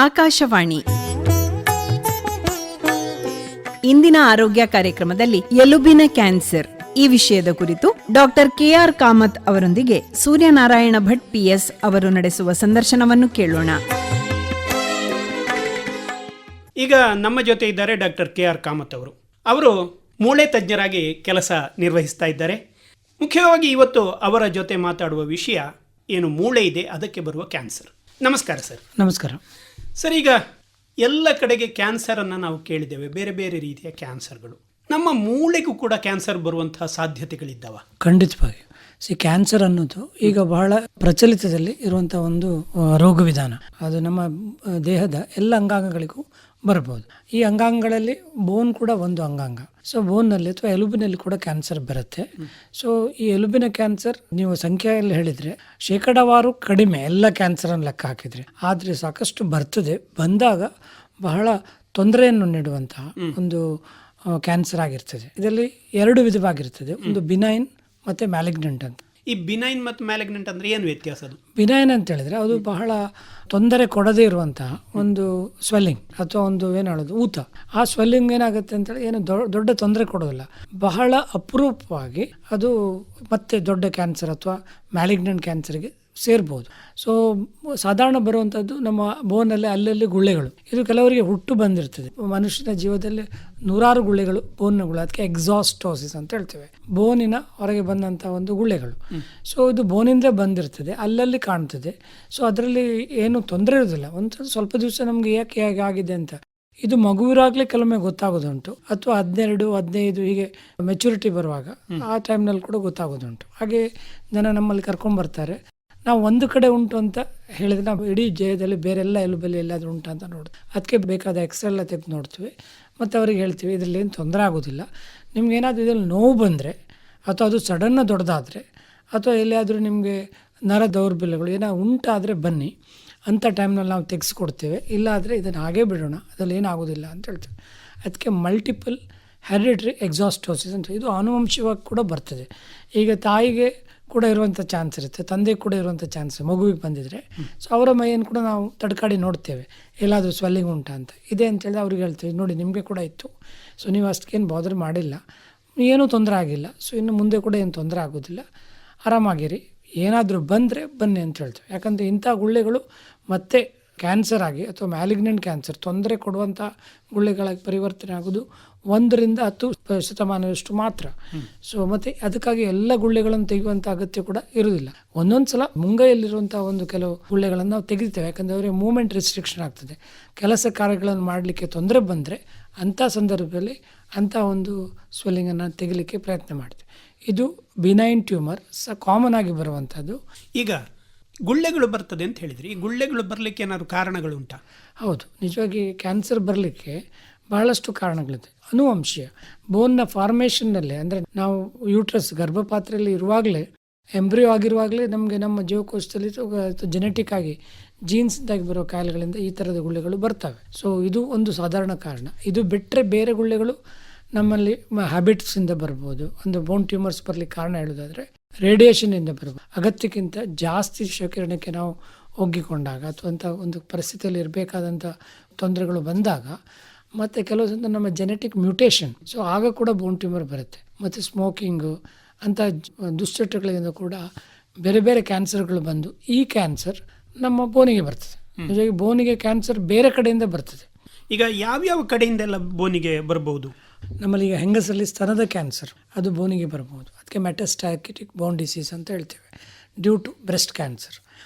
ಆಕಾಶವಾಣಿ ಇಂದಿನ ಆರೋಗ್ಯ ಕಾರ್ಯಕ್ರಮದಲ್ಲಿ ಎಲುಬಿನ ಕ್ಯಾನ್ಸರ್ ಈ ವಿಷಯದ ಕುರಿತು ಡಾಕ್ಟರ್ ಕೆಆರ್ ಕಾಮತ್ ಅವರೊಂದಿಗೆ ಸೂರ್ಯನಾರಾಯಣ ಭಟ್ ಪಿಎಸ್ ಅವರು ನಡೆಸುವ ಸಂದರ್ಶನವನ್ನು ಕೇಳೋಣ. ಈಗ ನಮ್ಮ ಜೊತೆ ಇದ್ದಾರೆ ಡಾಕ್ಟರ್ ಕೆಆರ್ ಕಾಮತ್ ಅವರು ಮೂಳೆ ತಜ್ಞರಾಗಿ ಕೆಲಸ ನಿರ್ವಹಿಸ್ತಾ ಇದ್ದಾರೆ. ಮುಖ್ಯವಾಗಿ ಇವತ್ತು ಅವರ ಜೊತೆ ಮಾತಾಡುವ ವಿಷಯ ಏನು, ಮೂಳೆ ಇದೆ ಅದಕ್ಕೆ ಬರುವ ಕ್ಯಾನ್ಸರ್. ನಮಸ್ಕಾರ ಸರ್. ನಮಸ್ಕಾರ ಸರ್, ಈಗ ಎಲ್ಲ ಕಡೆಗೆ ಕ್ಯಾನ್ಸರನ್ನು ನಾವು ಕೇಳಿದ್ದೇವೆ, ಬೇರೆ ಬೇರೆ ರೀತಿಯ ಕ್ಯಾನ್ಸರ್ಗಳು. ನಮ್ಮ ಮೂಳೆಗೂ ಕೂಡ ಕ್ಯಾನ್ಸರ್ ಬರುವಂತಹ ಸಾಧ್ಯತೆಗಳಿದ್ದಾವ? ಖಂಡಿತವಾಗಿ. ಕ್ಯಾನ್ಸರ್ ಅನ್ನೋದು ಈಗ ಬಹಳ ಪ್ರಚಲಿತದಲ್ಲಿ ಇರುವಂತಹ ಒಂದು ರೋಗ ವಿಧಾನ. ಅದು ನಮ್ಮ ದೇಹದ ಎಲ್ಲ ಅಂಗಾಂಗಗಳಿಗೂ ಬರ್ಬೋದು. ಈ ಅಂಗಾಂಗಗಳಲ್ಲಿ ಬೋನ್ ಕೂಡ ಒಂದು ಅಂಗಾಂಗ. ಸೊ ಬೋನ್ನಲ್ಲಿ ಅಥವಾ ಎಲುಬಿನಲ್ಲಿ ಕೂಡ ಕ್ಯಾನ್ಸರ್ ಬರುತ್ತೆ. ಸೊ ಈ ಎಲುಬಿನ ಕ್ಯಾನ್ಸರ್ ನೀವು ಸಂಖ್ಯೆಯಲ್ಲಿ ಹೇಳಿದ್ರೆ ಶೇಕಡಾವಾರು ಕಡಿಮೆ ಎಲ್ಲ ಕ್ಯಾನ್ಸರನ್ನು ಲೆಕ್ಕ ಹಾಕಿದ್ರೆ, ಆದರೆ ಸಾಕಷ್ಟು ಬರ್ತದೆ. ಬಂದಾಗ ಬಹಳ ತೊಂದರೆಯನ್ನು ನೀಡುವಂತಹ ಒಂದು ಕ್ಯಾನ್ಸರ್ ಆಗಿರ್ತದೆ. ಇದರಲ್ಲಿ ಎರಡು ವಿಧವಾಗಿರ್ತದೆ, ಒಂದು ಬಿನೈನ್ ಮತ್ತೆ ಮ್ಯಾಲಿಗ್ನೆಂಟ್ ಅಂತ. ಈ ಬಿನೈನ್ ಮತ್ತು ಮ್ಯಾಲಿಗ್ನೆಂಟ್ ಅಂದ್ರೆ ಏನು ವ್ಯತ್ಯಾಸ? ಅದು ಬಿನೈನ್ ಅಂತ ಹೇಳಿದ್ರೆ ಅದು ಬಹಳ ತೊಂದರೆ ಕೊಡದೇ ಇರುವಂತಹ ಒಂದು ಸ್ವೆಲ್ಲಿಂಗ್ ಅಥವಾ ಒಂದು ಏನು ಹೇಳೋದು ಊತ. ಆ ಸ್ವೆಲ್ಲಿಂಗ್ ಏನಾಗುತ್ತೆ ಅಂತೇಳಿ ಏನು ದೊಡ್ಡ ತೊಂದರೆ ಕೊಡೋದಿಲ್ಲ. ಬಹಳ ಅಪರೂಪವಾಗಿ ಅದು ಮತ್ತೆ ದೊಡ್ಡ ಕ್ಯಾನ್ಸರ್ ಅಥವಾ ಮ್ಯಾಲಿಗ್ನೆಂಟ್ ಕ್ಯಾನ್ಸರ್ಗೆ ಸೇರ್ಬೋದು. ಸೊ ಸಾಧಾರಣ ಬರುವಂಥದ್ದು ನಮ್ಮ ಬೋನಲ್ಲಿ ಅಲ್ಲಲ್ಲಿ ಗುಳ್ಳೆಗಳು. ಇದು ಕೆಲವರಿಗೆ ಹುಟ್ಟು ಬಂದಿರ್ತದೆ. ಮನುಷ್ಯನ ಜೀವದಲ್ಲಿ ನೂರಾರು ಗುಳ್ಳೆಗಳು, ಬೋನ್ಗಳು, ಅದಕ್ಕೆ ಎಕ್ಸಾಸ್ಟೋಸಿಸ್ ಅಂತ ಹೇಳ್ತೇವೆ. ಬೋನಿನ ಹೊರಗೆ ಬಂದಂಥ ಒಂದು ಗುಳ್ಳೆಗಳು. ಸೊ ಇದು ಬೋನಿಂದ ಬಂದಿರ್ತದೆ, ಅಲ್ಲಲ್ಲಿ ಕಾಣ್ತದೆ. ಸೊ ಅದರಲ್ಲಿ ಏನು ತೊಂದರೆ ಇರೋದಿಲ್ಲ. ಒಂದು ಸ್ವಲ್ಪ ದಿವಸ ನಮಗೆ ಯಾಕೆ ಹೇಗೆ ಆಗಿದೆ ಅಂತ ಇದು ಮಗುವಿರಾಗಲೇ ಕೆಲವೊಮ್ಮೆ ಗೊತ್ತಾಗೋದುಂಟು, ಅಥವಾ 12, 15 ಹೀಗೆ ಮೆಚುರಿಟಿ ಬರುವಾಗ ಆ ಟೈಮ್ನಲ್ಲಿ ಕೂಡ ಗೊತ್ತಾಗೋದುಂಟು. ಹಾಗೆ ಜನ ನಮ್ಮಲ್ಲಿ ಕರ್ಕೊಂಡ್ಬರ್ತಾರೆ. ನಾವು ಒಂದು ಕಡೆ ಉಂಟು ಅಂತ ಹೇಳಿದ್ರೆ ನಾವು ಇಡೀ ದೇಹದಲ್ಲಿ ಬೇರೆಲ್ಲ ಎಲುಬಲ್ಲಿ ಎಲ್ಲಾದರೂ ಉಂಟು ಅಂತ ನೋಡ್ತೀವಿ. ಅದಕ್ಕೆ ಬೇಕಾದ ಎಕ್ಸ್ರೇ ಎಲ್ಲ ತೆಗೆದು ನೋಡ್ತೀವಿ. ಮತ್ತು ಅವ್ರಿಗೆ ಹೇಳ್ತೀವಿ ಇದರಲ್ಲಿ ಏನು ತೊಂದರೆ ಆಗೋದಿಲ್ಲ, ನಿಮ್ಗೇನಾದರೂ ಇದರಲ್ಲಿ ನೋವು ಬಂದರೆ ಅಥವಾ ಅದು ಸಡನ್ನ ದೊಡ್ಡದಾದರೆ ಅಥವಾ ಎಲ್ಲಿಯಾದರೂ ನಿಮಗೆ ನರ ದೌರ್ಬಲ್ಯಗಳು ಏನೋ ಉಂಟಾದರೆ ಬನ್ನಿ, ಅಂಥ ಟೈಮ್ನಲ್ಲಿ ನಾವು ತೆಗೆಸ್ಕೊಡ್ತೇವೆ. ಇಲ್ಲಾದರೆ ಇದನ್ನು ಹಾಗೇ ಬಿಡೋಣ, ಅದರಲ್ಲಿ ಏನಾಗೋದಿಲ್ಲ ಅಂತ ಹೇಳ್ತೇವೆ. ಅದಕ್ಕೆ ಮಲ್ಟಿಪಲ್ ಹೆರಿಡಿಟರಿ ಎಕ್ಸಾಸ್ಟೋಸಿಸ್ ಅಂತ. ಇದು ಆನುವಂಶಿಕವಾಗಿ ಕೂಡ ಬರ್ತದೆ. ಈಗ ತಾಯಿಗೆ ಕೂಡ ಇರುವಂಥ ಚಾನ್ಸ್ ಇರುತ್ತೆ, ತಂದೆ ಕೂಡ ಇರುವಂಥ ಚಾನ್ಸ್ ಮಗುವಿಗೆ ಬಂದಿದ್ರೆ. ಸೊ ಅವರ ಮೈಯನ್ನು ಕೂಡ ನಾವು ತಡ್ಕಾಡಿ ನೋಡ್ತೇವೆ, ಎಲ್ಲಾದರೂ ಸ್ವೆಲ್ಲಿಂಗ್ ಉಂಟಾ ಅಂತ. ಇದೆ ಅಂತೇಳಿ ಅವ್ರಿಗೆ ಹೇಳ್ತೇವೆ, ನೋಡಿ ನಿಮಗೆ ಕೂಡ ಇತ್ತು, ಸೊ ನೀವು ಅಷ್ಟಕ್ಕೇನು ಬಾದರ್ ಮಾಡಿಲ್ಲ, ಏನೂ ತೊಂದರೆ ಆಗಿಲ್ಲ, ಸೊ ಇನ್ನು ಮುಂದೆ ಕೂಡ ಏನು ತೊಂದರೆ ಆಗೋದಿಲ್ಲ, ಆರಾಮಾಗಿರಿ, ಏನಾದರೂ ಬಂದರೆ ಬನ್ನಿ ಅಂತ ಹೇಳ್ತೇವೆ. ಯಾಕಂದರೆ ಇಂಥ ಗುಳ್ಳೆಗಳು ಮತ್ತೆ ಕ್ಯಾನ್ಸರ್ ಆಗಿ ಅಥವಾ ಮ್ಯಾಲಿಗ್ನೆಂಟ್ ಕ್ಯಾನ್ಸರ್ ತೊಂದರೆ ಕೊಡುವಂಥ ಗುಳ್ಳೆಗಳಾಗಿ ಪರಿವರ್ತನೆ ಆಗೋದು 1 ರಿಂದ 10% ಮಾತ್ರ. ಸೊ ಮತ್ತು ಅದಕ್ಕಾಗಿ ಎಲ್ಲ ಗುಳ್ಳೆಗಳನ್ನು ತೆಗೆಯುವಂಥ ಅಗತ್ಯ ಕೂಡ ಇರುವುದಿಲ್ಲ. ಒಂದೊಂದು ಸಲ ಮುಂಗೈಯಲ್ಲಿರುವಂಥ ಒಂದು ಕೆಲವು ಗುಳ್ಳೆಗಳನ್ನು ನಾವು ತೆಗಿತೇವೆ, ಯಾಕಂದರೆ ಅವರಿಗೆ ಮೂವ್ಮೆಂಟ್ ರಿಸ್ಟ್ರಿಕ್ಷನ್ ಆಗ್ತದೆ. ಕೆಲಸ ಕಾರ್ಯಗಳನ್ನು ಮಾಡಲಿಕ್ಕೆ ತೊಂದರೆ ಬಂದರೆ ಅಂಥ ಸಂದರ್ಭದಲ್ಲಿ ಅಂಥ ಒಂದು ಸ್ವೆಲ್ಲಿಂಗನ್ನು ತೆಗಿಲಿಕ್ಕೆ ಪ್ರಯತ್ನ ಮಾಡ್ತೇವೆ. ಇದು ಬಿನೈನ್ ಟ್ಯೂಮರ್ ಕಾಮನ್ ಆಗಿ ಬರುವಂಥದ್ದು. ಈಗ ಗುಳ್ಳೆಗಳು ಬರ್ತದೆ ಅಂತ ಹೇಳಿದ್ರಿ, ಈ ಗುಳ್ಳೆಗಳು ಬರಲಿಕ್ಕೆ ಏನಾದ್ರು ಕಾರಣಗಳು ಉಂಟಾ? ಹೌದು, ನಿಜವಾಗಿ ಕ್ಯಾನ್ಸರ್ ಬರಲಿಕ್ಕೆ ಬಹಳಷ್ಟು ಕಾರಣಗಳಿದೆ. ಅನುವಂಶೀಯ ಬೋನ್ನ ಫಾರ್ಮೇಷನ್ನಲ್ಲಿ, ಅಂದರೆ ನಾವು ಯೂಟ್ರಸ್ ಗರ್ಭಪಾತ್ರೆಯಲ್ಲಿ ಇರುವಾಗಲೇ, ಎಂಬ್ರಿಯೋ ಆಗಿರುವಾಗಲೇ ನಮಗೆ ನಮ್ಮ ಜೀವಕೋಶದಲ್ಲಿ ಜೆನೆಟಿಕ್ ಆಗಿ ಜೀನ್ಸ್ದಾಗಿ ಬರೋ ಕಾಯಿಲೆಗಳಿಂದ ಈ ಥರದ ಗುಳ್ಳೆಗಳು ಬರ್ತವೆ. ಸೊ ಇದು ಒಂದು ಸಾಧಾರಣ ಕಾರಣ. ಇದು ಬಿಟ್ಟರೆ ಬೇರೆ ಗುಳ್ಳೆಗಳು ನಮ್ಮಲ್ಲಿ ಹ್ಯಾಬಿಟ್ಸಿಂದ ಬರ್ಬೋದು. ಒಂದು ಬೋನ್ ಟ್ಯೂಮರ್ಸ್ ಬರಲಿಕ್ಕೆ ಕಾರಣ ಹೇಳೋದಾದರೆ ರೇಡಿಯೇಷನಿಂದ ಬರ್ಬೋದು. ಅಗತ್ಯಕ್ಕಿಂತ ಜಾಸ್ತಿ ಶೇಖರಣೆಗೆ ನಾವು ಒಗ್ಗಿಕೊಂಡಾಗ ಅಥವಾ ಅಂಥ ಒಂದು ಪರಿಸ್ಥಿತಿಯಲ್ಲಿ ಇರಬೇಕಾದಂಥ ತೊಂದರೆಗಳು ಬಂದಾಗ, ಮತ್ತು ಕೆಲವು ಸಲ ನಮ್ಮ ಜೆನೆಟಿಕ್ ಮ್ಯೂಟೇಷನ್, ಸೊ ಆಗ ಕೂಡ ಬೋನ್ ಟ್ಯೂಮರ್ ಬರುತ್ತೆ. ಮತ್ತು ಸ್ಮೋಕಿಂಗು ಅಂಥ ದುಶ್ಚಟಗಳಿಂದ ಕೂಡ ಬೇರೆ ಬೇರೆ ಕ್ಯಾನ್ಸರ್ಗಳು ಬಂದು ಈ ಕ್ಯಾನ್ಸರ್ ನಮ್ಮ ಬೋನಿಗೆ ಬರ್ತದೆ. ನಿಜವಾಗಿ ಬೋನಿಗೆ ಕ್ಯಾನ್ಸರ್ ಬೇರೆ ಕಡೆಯಿಂದ ಬರ್ತದೆ. ಈಗ ಯಾವ್ಯಾವ ಕಡೆಯಿಂದೆಲ್ಲ ಬೋನಿಗೆ ಬರಬಹುದು? ನಮ್ಮಲ್ಲಿ ಈಗ ಹೆಂಗಸರಲ್ಲಿ ಸ್ತನದ ಕ್ಯಾನ್ಸರ್ ಅದು ಬೋನಿಗೆ ಬರ್ಬೋದು. ಅದಕ್ಕೆ ಮೆಟಾಸ್ಟಾಟಿಕ್ ಬೋನ್ ಡಿಸೀಸ್ ಅಂತ ಹೇಳ್ತೇವೆ, ಡ್ಯೂ ಟು ಬ್ರೆಸ್ಟ್ ಕ್ಯಾನ್ಸರ್.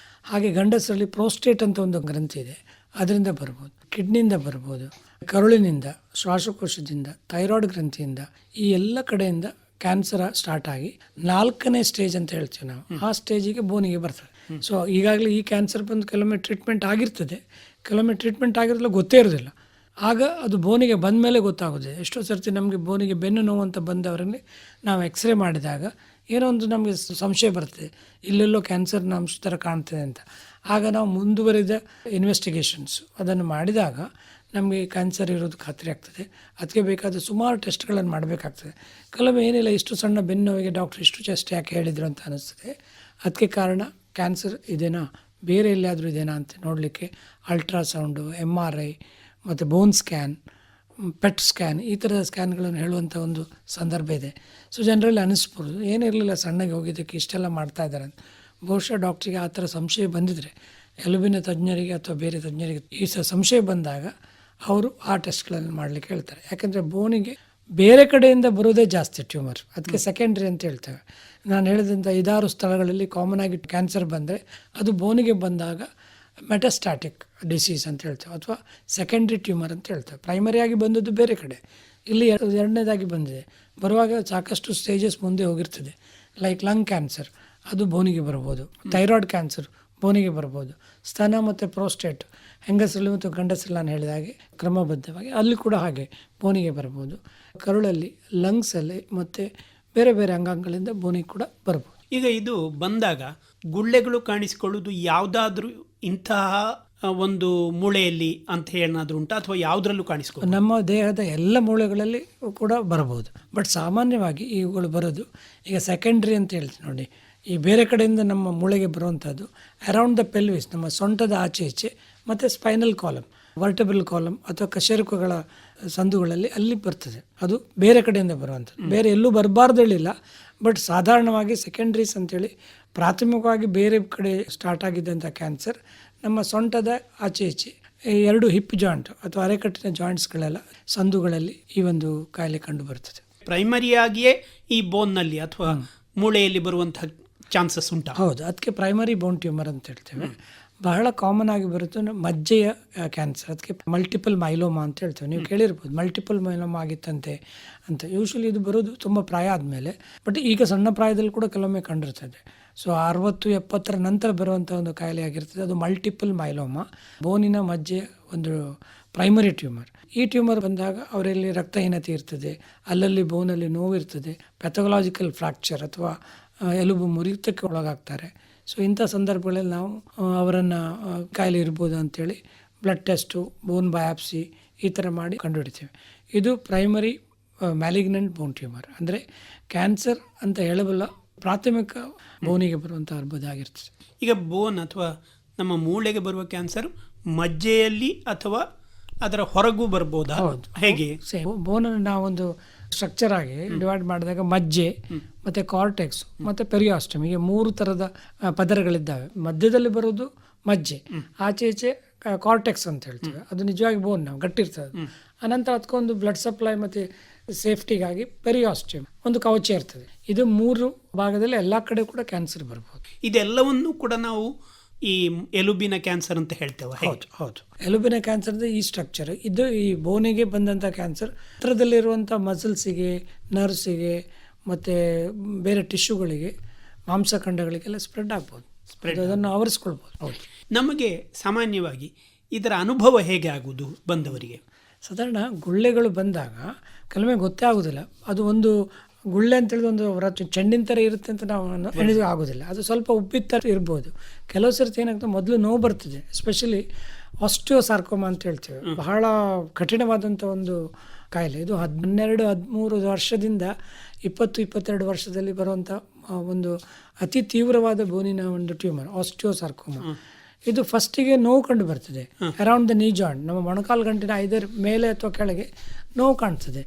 ಹಾಗೆ ಗಂಡಸರಲ್ಲಿ ಪ್ರೋಸ್ಟೇಟ್ ಅಂತ ಒಂದು ಗ್ರಂಥಿ ಇದೆ, ಅದರಿಂದ ಬರ್ಬೋದು. ಕಿಡ್ನಿಯಿಂದ ಬರ್ಬೋದು, ಕರುಳಿನಿಂದ, ಶ್ವಾಸಕೋಶದಿಂದ, ಥೈರಾಯ್ಡ್ ಗ್ರಂಥಿಯಿಂದ, ಈ ಎಲ್ಲ ಕಡೆಯಿಂದ ಕ್ಯಾನ್ಸರ್ ಸ್ಟಾರ್ಟ್ ಆಗಿ 4ನೇ ಸ್ಟೇಜ್ ಅಂತ ಹೇಳ್ತೀವಿ ನಾವು, ಆ ಸ್ಟೇಜಿಗೆ ಬೋನಿಗೆ ಬರ್ತದೆ. ಸೊ ಈಗಾಗಲೇ ಈ ಕ್ಯಾನ್ಸರ್ ಬಂದು ಕೆಲವೊಮ್ಮೆ ಟ್ರೀಟ್ಮೆಂಟ್ ಆಗಿರ್ತದೆ, ಕೆಲವೊಮ್ಮೆ ಟ್ರೀಟ್ಮೆಂಟ್ ಆಗಿರೋದಿಲ್ಲ, ಗೊತ್ತೇ ಇರೋದಿಲ್ಲ. ಆಗ ಅದು ಬೋನಿಗೆ ಬಂದ ಮೇಲೆ ಗೊತ್ತಾಗೋದಿದೆ. ಎಷ್ಟೋ ಸರ್ತಿ ನಮಗೆ ಬೋನಿಗೆ ಬೆನ್ನು ನೋವು ಅಂತ ಬಂದವರಲ್ಲಿ ನಾವು ಎಕ್ಸ್ರೇ ಮಾಡಿದಾಗ ಏನೋ ಒಂದು ನಮಗೆ ಸಂಶಯ ಬರ್ತದೆ, ಇಲ್ಲೆಲ್ಲೋ ಕ್ಯಾನ್ಸರ್ನ ಅಂಶ ಥರ ಕಾಣ್ತದೆ ಅಂತ. ಆಗ ನಾವು ಮುಂದುವರಿದ ಇನ್ವೆಸ್ಟಿಗೇಷನ್ಸ್ ಅದನ್ನು ಮಾಡಿದಾಗ ನಮಗೆ ಕ್ಯಾನ್ಸರ್ ಇರೋದು ಖಾತ್ರಿ ಆಗ್ತದೆ. ಅದಕ್ಕೆ ಬೇಕಾದ ಸುಮಾರು ಟೆಸ್ಟ್ಗಳನ್ನು ಮಾಡಬೇಕಾಗ್ತದೆ. ಕೆಲವೊಮ್ಮೆ ಏನಿಲ್ಲ, ಇಷ್ಟು ಸಣ್ಣ ಬೆನ್ನು ನೋವಿಗೆ ಡಾಕ್ಟ್ರ್ ಇಷ್ಟು ಟೆಸ್ಟ್ ಯಾಕೆ ಹೇಳಿದರು ಅಂತ ಅನ್ನಿಸ್ತದೆ. ಅದಕ್ಕೆ ಕಾರಣ ಕ್ಯಾನ್ಸರ್ ಇದೇನಾ ಬೇರೆ ಎಲ್ಲಿಯಾದರೂ ಇದೇನಾ ಅಂತ ನೋಡಲಿಕ್ಕೆ ಅಲ್ಟ್ರಾಸೌಂಡು, MRI ಮತ್ತು ಬೋನ್ ಸ್ಕ್ಯಾನ್, ಪೆಟ್ ಸ್ಕ್ಯಾನ್, ಈ ಥರದ ಸ್ಕ್ಯಾನ್ಗಳನ್ನು ಹೇಳುವಂಥ ಒಂದು ಸಂದರ್ಭ ಇದೆ. ಸೊ ಜನರಲ್ಲಿ ಅನಿಸ್ಬೋದು ಏನಿರಲಿಲ್ಲ, ಸಣ್ಣಗೆ ಹೋಗಿದ್ದಕ್ಕೆ ಇಷ್ಟೆಲ್ಲ ಮಾಡ್ತಾ ಇದ್ದಾರೆ ಅಂತ. ಬಹುಶಃ ಡಾಕ್ಟ್ರಿಗೆ ಆ ಥರ ಸಂಶಯ ಬಂದಿದ್ದರೆ, ಎಲುಬಿನ ತಜ್ಞರಿಗೆ ಅಥವಾ ಬೇರೆ ತಜ್ಞರಿಗೆ ಈ ಸಂಶಯ ಬಂದಾಗ ಅವರು ಆ ಟೆಸ್ಟ್ಗಳನ್ನು ಮಾಡಲಿಕ್ಕೆ ಹೇಳ್ತಾರೆ. ಯಾಕೆಂದರೆ ಬೋನಿಗೆ ಬೇರೆ ಕಡೆಯಿಂದ ಬರೋದೇ ಜಾಸ್ತಿ ಟ್ಯೂಮರ್, ಅದಕ್ಕೆ ಸೆಕೆಂಡ್ರಿ ಅಂತ ಹೇಳ್ತೇವೆ. ನಾನು ಹೇಳಿದಂಥ 5-6 ಸ್ಥಳಗಳಲ್ಲಿ ಕಾಮನ್ ಆಗಿ ಕ್ಯಾನ್ಸರ್ ಬಂದರೆ ಅದು ಬೋನಿಗೆ ಬಂದಾಗ ಮೆಟಾಸ್ಟಾಟಿಕ್ ಡಿಸೀಸ್ ಅಂತ ಹೇಳ್ತೇವೆ, ಅಥವಾ ಸೆಕೆಂಡ್ರಿ ಟ್ಯೂಮರ್ ಅಂತ ಹೇಳ್ತೇವೆ. ಪ್ರೈಮರಿಯಾಗಿ ಬಂದದ್ದು ಬೇರೆ ಕಡೆ, ಇಲ್ಲಿ ಎರಡನೇದಾಗಿ ಬಂದಿದೆ. ಬರುವಾಗ ಸಾಕಷ್ಟು ಸ್ಟೇಜಸ್ ಮುಂದೆ ಹೋಗಿರ್ತದೆ. ಲೈಕ್ ಲಂಗ್ ಕ್ಯಾನ್ಸರ್, ಅದು ಬೋನಿಗೆ ಬರ್ಬೋದು. ಥೈರಾಯ್ಡ್ ಕ್ಯಾನ್ಸರ್ ಬೋನಿಗೆ ಬರ್ಬೋದು. ಸ್ತನ ಮತ್ತು ಪ್ರೋಸ್ಟೇಟ್, ಹೆಂಗಸರಲ್ಲಿ ಮತ್ತು ಗಂಡಸರಲ್ಲಿ ನಾನು ಹೇಳಿದ ಹಾಗೆ ಕ್ರಮಬದ್ಧವಾಗಿ ಅಲ್ಲಿ ಕೂಡ ಹಾಗೆ ಬೋನಿಗೆ ಬರ್ಬೋದು. ಕರುಳಲ್ಲಿ, ಲಂಗ್ಸಲ್ಲಿ ಮತ್ತು ಬೇರೆ ಬೇರೆ ಅಂಗಾಂಗಗಳಿಂದ ಬೋನಿಗೆ ಕೂಡ ಬರ್ಬೋದು. ಈಗ ಇದು ಬಂದಾಗ ಗುಳ್ಳೆಗಳು ಕಾಣಿಸಿಕೊಳ್ಳುವುದು ಯಾವುದಾದ್ರೂ ಇಂತಹ ಒಂದು ಮೂಳೆಯಲ್ಲಿ ಅಂತ ಏನಾದರೂ ಉಂಟಾ, ಅಥವಾ ಯಾವುದ್ರಲ್ಲೂ ಕಾಣಿಸ್ಕೊಳ್ಳಿ? ನಮ್ಮ ದೇಹದ ಎಲ್ಲ ಮೂಳೆಗಳಲ್ಲಿ ಕೂಡ ಬರಬಹುದು. ಬಟ್ ಸಾಮಾನ್ಯವಾಗಿ ಇವುಗಳು ಬರೋದು ಈಗ ಸೆಕೆಂಡ್ರಿ ಅಂತ ಹೇಳ್ತೀವಿ ನೋಡಿ. ಈ ಬೇರೆ ಕಡೆಯಿಂದ ನಮ್ಮ ಮೂಳೆಗೆ ಬರುವಂಥದ್ದು ಅರೌಂಡ್ ದ ಪೆಲ್ವಿಸ್, ನಮ್ಮ ಸೊಂಟದ ಆಚೆ ಈಚೆ, ಮತ್ತು ಸ್ಪೈನಲ್ ಕಾಲಮ್, ವರ್ಟೆಬಲ್ ಕಾಲಮ್ ಅಥವಾ ಕಶೇರುಕಗಳ ಸಂದುಗಳಲ್ಲಿ ಅಲ್ಲಿ ಬರ್ತದೆ. ಅದು ಬೇರೆ ಕಡೆಯಿಂದ ಬರುವಂಥದ್ದು, ಬೇರೆ ಎಲ್ಲೂ ಬರಬಾರ್ದು ಹೇಳಿಲ್ಲ. ಬಟ್ ಸಾಧಾರಣವಾಗಿ ಸೆಕೆಂಡ್ರೀಸ್ ಅಂತೇಳಿ ಪ್ರಾಥಮಿಕವಾಗಿ ಬೇರೆ ಕಡೆ ಸ್ಟಾರ್ಟ್ ಆಗಿದ್ದಂಥ ಕ್ಯಾನ್ಸರ್ ನಮ್ಮ ಸೊಂಟದ ಆಚೆ ಈಚೆ 2 ಹಿಪ್ ಜಾಯಿಂಟ್ ಅಥವಾ ಅರೆಕಟ್ಟಿನ ಜಾಯಿಂಟ್ಸ್ಗಳೆಲ್ಲ ಸಂದುಗಳಲ್ಲಿ ಈ ಒಂದು ಕಾಯಿಲೆ ಕಂಡು ಬರ್ತದೆ. ಪ್ರೈಮರಿಯಾಗಿಯೇ ಈ ಬೋನ್ನಲ್ಲಿ ಅಥವಾ ಮೂಳೆಯಲ್ಲಿ ಬರುವಂತಹ ಚಾನ್ಸಸ್ ಉಂಟಾ? ಹೌದು, ಅದಕ್ಕೆ ಪ್ರೈಮರಿ ಬೋನ್ ಟ್ಯೂಮರ್ ಅಂತ ಹೇಳ್ತೇವೆ. ಬಹಳ ಕಾಮನ್ ಆಗಿ ಬರುತ್ತೆ ಮಜ್ಜೆಯ ಕ್ಯಾನ್ಸರ್, ಅದಕ್ಕೆ ಮಲ್ಟಿಪಲ್ ಮೈಲೋಮಾ ಅಂತ ಹೇಳ್ತೇವೆ. ನೀವು ಕೇಳಿರ್ಬೋದು ಮಲ್ಟಿಪಲ್ ಮೈಲೋಮಾ ಆಗಿತ್ತಂತೆ ಅಂತ. ಯೂಶ್ವಲಿ ಇದು ಬರೋದು ತುಂಬ ಪ್ರಾಯ ಆದಮೇಲೆ, ಬಟ್ ಈಗ ಸಣ್ಣ ಪ್ರಾಯದಲ್ಲಿ ಕೂಡ ಕೆಲವೊಮ್ಮೆ ಕಂಡಿರ್ತದೆ. ಸೊ 60-70 ನಂತರ ಬರುವಂಥ ಒಂದು ಕಾಯಿಲೆ ಆಗಿರ್ತದೆ. ಅದು ಮಲ್ಟಿಪಲ್ ಮೈಲೋಮಾ, ಬೋನಿನ ಮಜ್ಜೆಯ ಒಂದು ಪ್ರೈಮರಿ ಟ್ಯೂಮರ್. ಈ ಟ್ಯೂಮರ್ ಬಂದಾಗ ಅವರಲ್ಲಿ ರಕ್ತಹೀನತೆ ಇರ್ತದೆ, ಅಲ್ಲಲ್ಲಿ ಬೋನಲ್ಲಿ ನೋವಿರ್ತದೆ, ಪ್ಯಾಥೊಲಾಜಿಕಲ್ ಫ್ರ್ಯಾಕ್ಚರ್ ಅಥವಾ ಎಲುಬು ಮುರಿತಕ್ಕೆ ಒಳಗಾಗ್ತಾರೆ. ಸೊ ಇಂಥ ಸಂದರ್ಭಗಳಲ್ಲಿ ನಾವು ಅವರನ್ನು ಕಾಯಿಲೆ ಇರ್ಬೋದು ಅಂಥೇಳಿ ಬ್ಲಡ್ ಟೆಸ್ಟು, ಬೋನ್ ಬಯಾಪ್ಸಿ ಈ ಥರ ಮಾಡಿ ಕಂಡುಹಿಡಿತೇವೆ. ಇದು ಪ್ರೈಮರಿ ಮ್ಯಾಲಿಗ್ನೆಂಟ್ ಬೋನ್ ಟ್ಯೂಮರ್, ಅಂದರೆ ಕ್ಯಾನ್ಸರ್ ಅಂತ ಹೇಳಬಲ್ಲ ಪ್ರಾಥಮಿಕ ಬೋನಿಗೆ ಬರುವಂಥ ಅರ್ಬುದ ಆಗಿರ್ತದೆ. ಈಗ ಬೋನ್ ಅಥವಾ ನಮ್ಮ ಮೂಳೆಗೆ ಬರುವ ಕ್ಯಾನ್ಸರ್ ಮಜ್ಜೆಯಲ್ಲಿ ಅಥವಾ ಅದರ ಹೊರಗೂ ಬರ್ಬೋದಾ? ಹೇಗೆ? ಬೋನನ್ನು ನಾವೊಂದು ಸ್ಟ್ರಕ್ಚರ್ ಆಗಿ ಡಿವೈಡ್ ಮಾಡಿದಾಗ ಮಜ್ಜೆ ಮತ್ತು ಕಾರ್ಟೆಕ್ಸ್ ಮತ್ತು ಪೆರಿಯಾಸ್ಟಮ್, ಹೀಗೆ 3 ಥರದ ಪದರಗಳಿದ್ದಾವೆ. ಮಧ್ಯದಲ್ಲಿ ಬರೋದು ಮಜ್ಜೆ, ಆಚೆ ಈಚೆ ಕಾರ್ಟೆಕ್ಸ್ ಅಂತ ಹೇಳ್ತೀವಿ. ಅದು ನಿಜವಾಗಿ ಬೋನ್ ನಾವು ಗಟ್ಟಿರ್ತದೆ. ಅನಂತರ ಅದಕ್ಕೊಂದು ಬ್ಲಡ್ ಸಪ್ಲೈ ಮತ್ತು ಸೇಫ್ಟಿಗಾಗಿ ಪೆರಿಯಾಸ್ಟಮ್ ಒಂದು ಕವಚ ಇರ್ತದೆ. ಇದು 3 ಭಾಗದಲ್ಲಿ ಎಲ್ಲ ಕಡೆ ಕೂಡ ಕ್ಯಾನ್ಸರ್ ಬರ್ಬೋದು. ಇದೆಲ್ಲವನ್ನು ಕೂಡ ನಾವು ಈ ಎಲುಬಿನ ಕ್ಯಾನ್ಸರ್ ಅಂತ ಹೇಳ್ತೇವೆ. ಹೌದು, ಎಲುಬಿನ ಕ್ಯಾನ್ಸರ್ ಈ ಸ್ಟ್ರಕ್ಚರ್ ಇದು. ಈ ಬೋನಿಗೆ ಬಂದಂಥ ಕ್ಯಾನ್ಸರ್ ಹತ್ರದಲ್ಲಿರುವಂಥ ಮಸಲ್ಸಿಗೆ, ನರ್ವ್ಸಿಗೆ ಮತ್ತು ಬೇರೆ ಟಿಶ್ಯೂಗಳಿಗೆ, ಮಾಂಸಖಂಡಗಳಿಗೆಲ್ಲ ಸ್ಪ್ರೆಡ್ ಆಗ್ಬೋದು, ಅದನ್ನು ಆವರಿಸ್ಕೊಳ್ಬೋದು. ಹೌದು. ನಮಗೆ ಸಾಮಾನ್ಯವಾಗಿ ಇದರ ಅನುಭವ ಹೇಗೆ ಆಗುವುದು ಬಂದವರಿಗೆ? ಸಾಧಾರಣ ಗುಳ್ಳೆಗಳು ಬಂದಾಗ ಕೆಲವೊಮ್ಮೆ ಗೊತ್ತೇ ಆಗೋದಿಲ್ಲ. ಅದು ಒಂದು ಗುಳ್ಳೆ ಅಂತೇಳಿದ ಒಂದು ಚೆಂಡಿನ ಥರ ಇರುತ್ತೆ ಅಂತ ನಾವು ಎಣಿದು ಆಗೋದಿಲ್ಲ. ಅದು ಸ್ವಲ್ಪ ಉಬ್ಬಿದ ಥರ ಇರ್ಬೋದು. ಕೆಲವು ಸರ್ತಿ ಏನಾಗ್ತದೆ, ಮೊದಲು ನೋವು ಬರ್ತದೆ. ಎಸ್ಪೆಷಲಿ ಆಸ್ಟಿಯೋಸಾರ್ಕೋಮಾ ಅಂತ ಹೇಳ್ತೇವೆ, ಬಹಳ ಕಠಿಣವಾದಂಥ ಒಂದು ಕಾಯಿಲೆ. ಇದು 12-13 ವರ್ಷದಿಂದ 20-22 ವರ್ಷದಲ್ಲಿ ಬರುವಂಥ ಒಂದು ಅತಿ ತೀವ್ರವಾದ ಬೋನಿನ ಒಂದು ಟ್ಯೂಮರ್ ಆಸ್ಟಿಯೋಸಾರ್ಕೋಮಾ. ಇದು ಫಸ್ಟಿಗೆ ನೋವು ಕಂಡು ಬರ್ತದೆ ಅರೌಂಡ್ ದ ನೀ ಜಾಯಿಂಟ್, ನಮ್ಮ ಮೊಣಕಾಲು ಗಂಟಿನ 5 ಮೇಲೆ ಅಥವಾ ಕೆಳಗೆ ನೋವು ಕಾಣ್ತದೆ.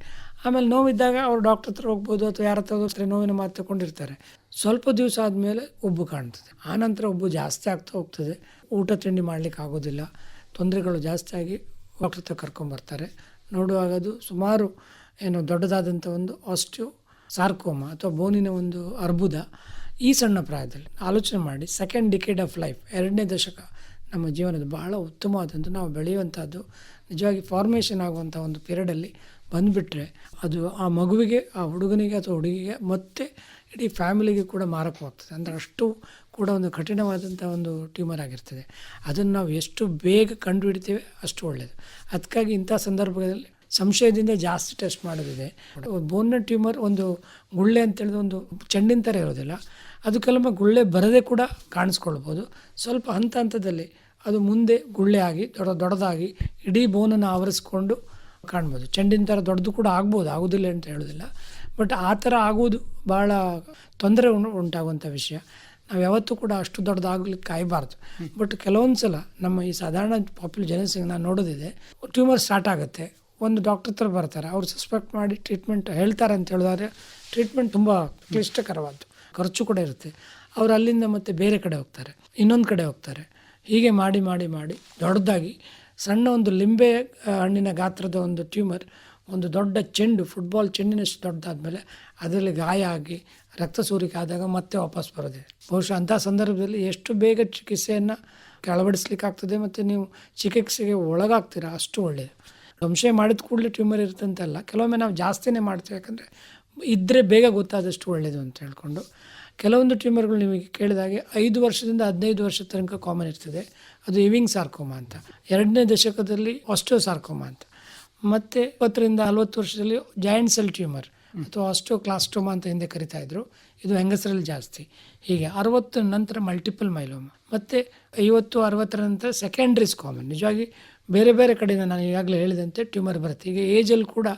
ಆಮೇಲೆ ನೋವಿದ್ದಾಗ ಅವರು ಡಾಕ್ಟರ್ ಹತ್ರ ಹೋಗ್ಬೋದು ಅಥವಾ ಯಾರ ಹತ್ರ ಹೋದ್ರೆ ನೋವಿನ ಮಾತು ತಗೊಂಡಿರ್ತಾರೆ. ಸ್ವಲ್ಪ ದಿವಸ ಆದಮೇಲೆ ಉಬ್ಬು ಕಾಣ್ತದೆ. ಆನಂತರ ಉಬ್ಬು ಜಾಸ್ತಿ ಆಗ್ತಾ ಹೋಗ್ತದೆ, ಊಟ ತಿಂಡಿ ಮಾಡಲಿಕ್ಕೆ ಆಗೋದಿಲ್ಲ, ತೊಂದರೆಗಳು ಜಾಸ್ತಿ ಆಗಿ ಡಾಕ್ಟರ್ ಹತ್ರ ಕರ್ಕೊಂಬರ್ತಾರೆ. ನೋಡುವಾಗ ಅದು ಸುಮಾರು ದೊಡ್ಡದಾದಂಥ ಒಂದು ಆಸ್ಟಿಯೋಸಾರ್ಕೋಮಾ ಅಥವಾ ಬೋನಿನ ಒಂದು ಅರ್ಬುದ. ಈ ಸಣ್ಣ ಪ್ರಾಯದಲ್ಲಿ ಆಲೋಚನೆ ಮಾಡಿ, ಸೆಕೆಂಡ್ ಡಿಕೇಡ್ ಆಫ್ ಲೈಫ್, 2ನೇ ದಶಕ ನಮ್ಮ ಜೀವನದ ಬಹಳ ಉತ್ತಮವಾದಂಥ, ನಾವು ಬೆಳೆಯುವಂಥದ್ದು, ನಿಜವಾಗಿ ಫಾರ್ಮೇಷನ್ ಆಗುವಂಥ ಒಂದು ಪೀರಿಯಡಲ್ಲಿ ಬಂದುಬಿಟ್ರೆ ಅದು ಆ ಮಗುವಿಗೆ, ಆ ಹುಡುಗನಿಗೆ ಅಥವಾ ಹುಡುಗಿಗೆ ಮತ್ತು ಇಡೀ ಫ್ಯಾಮಿಲಿಗೆ ಕೂಡ ಮಾರಕವಾಗ್ತದೆ. ಅಂದರೆ ಅಷ್ಟು ಕೂಡ ಒಂದು ಕಠಿಣವಾದಂಥ ಒಂದು ಟ್ಯೂಮರ್ ಆಗಿರ್ತದೆ. ಅದನ್ನು ನಾವು ಎಷ್ಟು ಬೇಗ ಕಂಡುಹಿಡಿತೇವೆ ಅಷ್ಟು ಒಳ್ಳೆಯದು. ಅದಕ್ಕಾಗಿ ಇಂಥ ಸಂದರ್ಭಗಳಲ್ಲಿ ಸಂಶಯದಿಂದ ಜಾಸ್ತಿ ಟೆಸ್ಟ್ ಮಾಡೋದಿದೆ. ಬೋನ್ನ ಟ್ಯೂಮರ್ ಒಂದು ಗುಳ್ಳೆ ಅಂತೇಳಿದ ಒಂದು ಚೆಂಡಿನ ಥರ ಇರೋದಿಲ್ಲ. ಅದು ಕೆಲವೊಮ್ಮೆ ಗುಳ್ಳೆ ಬರದೇ ಕೂಡ ಕಾಣಿಸ್ಕೊಳ್ಬೋದು. ಸ್ವಲ್ಪ ಹಂತದಲ್ಲಿ ಅದು ಮುಂದೆ ಗುಳ್ಳೆ ಆಗಿ ದೊಡ್ಡದಾಗಿ ಇಡೀ ಬೋನನ್ನು ಆವರಿಸ್ಕೊಂಡು ಕಾಣ್ಬೋದು. ಚೆಂಡಿನ ಥರ ದೊಡ್ಡದು ಕೂಡ ಆಗ್ಬೋದು, ಆಗೋದಿಲ್ಲ ಅಂತ ಹೇಳೋದಿಲ್ಲ. ಬಟ್ ಆ ಥರ ಆಗೋದು ಭಾಳ ತೊಂದರೆ ಉಂಟಾಗುವಂಥ ವಿಷಯ. ನಾವು ಯಾವತ್ತೂ ಕೂಡ ಅಷ್ಟು ದೊಡ್ಡದಾಗ್ಲಿಕ್ಕೆ ಕಾಯಬಾರ್ದು. ಬಟ್ ಕೆಲವೊಂದು ಸಲ ನಮ್ಮ ಈ ಸಾಧಾರಣ ಜನಸಂಖ್ಯೆ ನಾನು ನೋಡೋದಿದೆ, ಟ್ಯೂಮರ್ ಸ್ಟಾರ್ಟ್ ಆಗುತ್ತೆ, ಒಂದು ಡಾಕ್ಟರ್ ಹತ್ರ ಬರ್ತಾರೆ, ಅವ್ರು ಸಸ್ಪೆಕ್ಟ್ ಮಾಡಿ ಟ್ರೀಟ್ಮೆಂಟ್ ಹೇಳ್ತಾರೆ ಅಂತ ಹೇಳಿದ್ರೆ ಟ್ರೀಟ್ಮೆಂಟ್ ತುಂಬ ಕ್ಲಿಷ್ಟಕರವಾದ್ದು, ಖರ್ಚು ಕೂಡ ಇರುತ್ತೆ. ಅವರು ಅಲ್ಲಿಂದ ಮತ್ತೆ ಬೇರೆ ಕಡೆ ಹೋಗ್ತಾರೆ, ಇನ್ನೊಂದು ಕಡೆ ಹೋಗ್ತಾರೆ, ಹೀಗೆ ಮಾಡಿ ಮಾಡಿ ಮಾಡಿ ದೊಡ್ಡದಾಗಿ ಸಣ್ಣ ಒಂದು ಲಿಂಬೆ ಹಣ್ಣಿನ ಗಾತ್ರದ ಒಂದು ಟ್ಯೂಮರ್ ಒಂದು ದೊಡ್ಡ ಚೆಂಡು, ಫುಟ್ಬಾಲ್ ಚೆಂಡಿನಷ್ಟು ದೊಡ್ಡದಾದ್ಮೇಲೆ ಅದರಲ್ಲಿ ಗಾಯ ಆಗಿ ರಕ್ತ ಸೋರಿಕೆ ಆದಾಗ ಮತ್ತೆ ವಾಪಸ್ ಬರೋದೆ. ಬಹುಶಃ ಅಂಥ ಸಂದರ್ಭದಲ್ಲಿ ಎಷ್ಟು ಬೇಗ ಚಿಕಿತ್ಸೆಯನ್ನು ಅಳವಡಿಸ್ಲಿಕ್ಕಾಗ್ತದೆ ಮತ್ತು ನೀವು ಚಿಕಿತ್ಸೆಗೆ ಒಳಗಾಗ್ತೀರಾ ಅಷ್ಟು ಒಳ್ಳೆಯದು. ಸಂಶಯ ಮಾಡಿದ ಕೂಡಲೇ ಟ್ಯೂಮರ್ ಇರುತ್ತಂತಲ್ಲ, ಕೆಲವೊಮ್ಮೆ ನಾವು ಜಾಸ್ತಿನೇ ಮಾಡ್ತೀವಿ, ಯಾಕಂದರೆ ಇದ್ದರೆ ಬೇಗ ಗೊತ್ತಾದಷ್ಟು ಒಳ್ಳೆಯದು ಅಂತ ಹೇಳ್ಕೊಂಡು. ಕೆಲವೊಂದು ಟ್ಯೂಮರ್ಗಳು ನಿಮಗೆ ಕೇಳಿದಾಗೆ 5 ವರ್ಷದಿಂದ 15 ವರ್ಷದ ತನಕ ಕಾಮನ್ ಇರ್ತದೆ, ಅದು ಇವಿಂಗ್ ಸಾರ್ಕೋಮಾ ಅಂತ. 2ನೇ ದಶಕದಲ್ಲಿ ಆಸ್ಟಿಯೋಸಾರ್ಕೋಮಾ ಅಂತ, ಮತ್ತು 20ರಿಂದ 40 ವರ್ಷದಲ್ಲಿ ಜಾಯಿಂಟ್ ಸೆಲ್ ಟ್ಯೂಮರ್ ಅಥವಾ ಆಸ್ಟಿಯೋಕ್ಲಾಸ್ಟೋಮಾ ಅಂತ ಹಿಂದೆ ಕರಿತಾ ಇದ್ರು, ಇದು ಹೆಂಗಸರಲ್ಲಿ ಜಾಸ್ತಿ. ಹೀಗೆ 60 ನಂತರ ಮಲ್ಟಿಪಲ್ ಮೈಲೋಮಾ, ಮತ್ತು 50-60 ನಂತರ ಸೆಕೆಂಡ್ರೀಸ್ ಕಾಮನ್. ನಿಜವಾಗಿ ಬೇರೆ ಬೇರೆ ಕಡೆಯಿಂದ ನಾನು ಈಗಾಗಲೇ ಹೇಳಿದಂತೆ ಟ್ಯೂಮರ್ ಬರುತ್ತೆ. ಈಗ ಏಜಲ್ಲಿ ಕೂಡ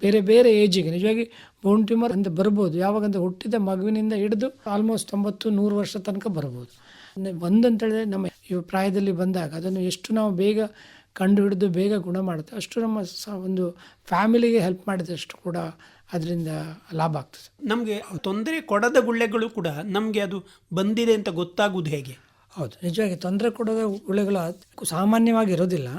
ಬೇರೆ ಬೇರೆ ಏಜಿಗೆ ನಿಜವಾಗಿ ಬೋನ್ ಟ್ಯೂಮರ್ ಅಂತ ಬರ್ಬೋದು. ಯಾವಾಗಂದ್ರೆ ಹುಟ್ಟಿದ ಮಗುವಿನಿಂದ ಹಿಡಿದು ಆಲ್ಮೋಸ್ಟ್ 90-100 ವರ್ಷ ತನಕ ಬರ್ಬೋದು. ಒಂದಂತೇಳಿದ್ರೆ ನಮ್ಮ ಈ ಪ್ರಾಯದಲ್ಲಿ ಬಂದಾಗ ಅದನ್ನು ಎಷ್ಟು ನಾವು ಬೇಗ ಕಂಡು ಹಿಡಿದು ಬೇಗ ಗುಣ ಮಾಡುತ್ತೆ, ಅಷ್ಟು ನಮ್ಮ ಒಂದು ಫ್ಯಾಮಿಲಿಗೆ ಹೆಲ್ಪ್ ಮಾಡಿದಷ್ಟು ಕೂಡ ಅದರಿಂದ ಲಾಭ ಆಗ್ತದೆ. ನಮಗೆ ತೊಂದರೆ ಕೊಡದ ಗುಳ್ಳೆಗಳು ಕೂಡ ನಮಗೆ ಅದು ಬಂದಿದೆ ಅಂತ ಗೊತ್ತಾಗುವುದು ಹೇಗೆ? ಹೌದು, ನಿಜವಾಗಿ ತೊಂದರೆ ಕೊಡೋದ ಗುಳ್ಳೆಗಳು ಸಾಮಾನ್ಯವಾಗಿ ಇರೋದಿಲ್ಲ.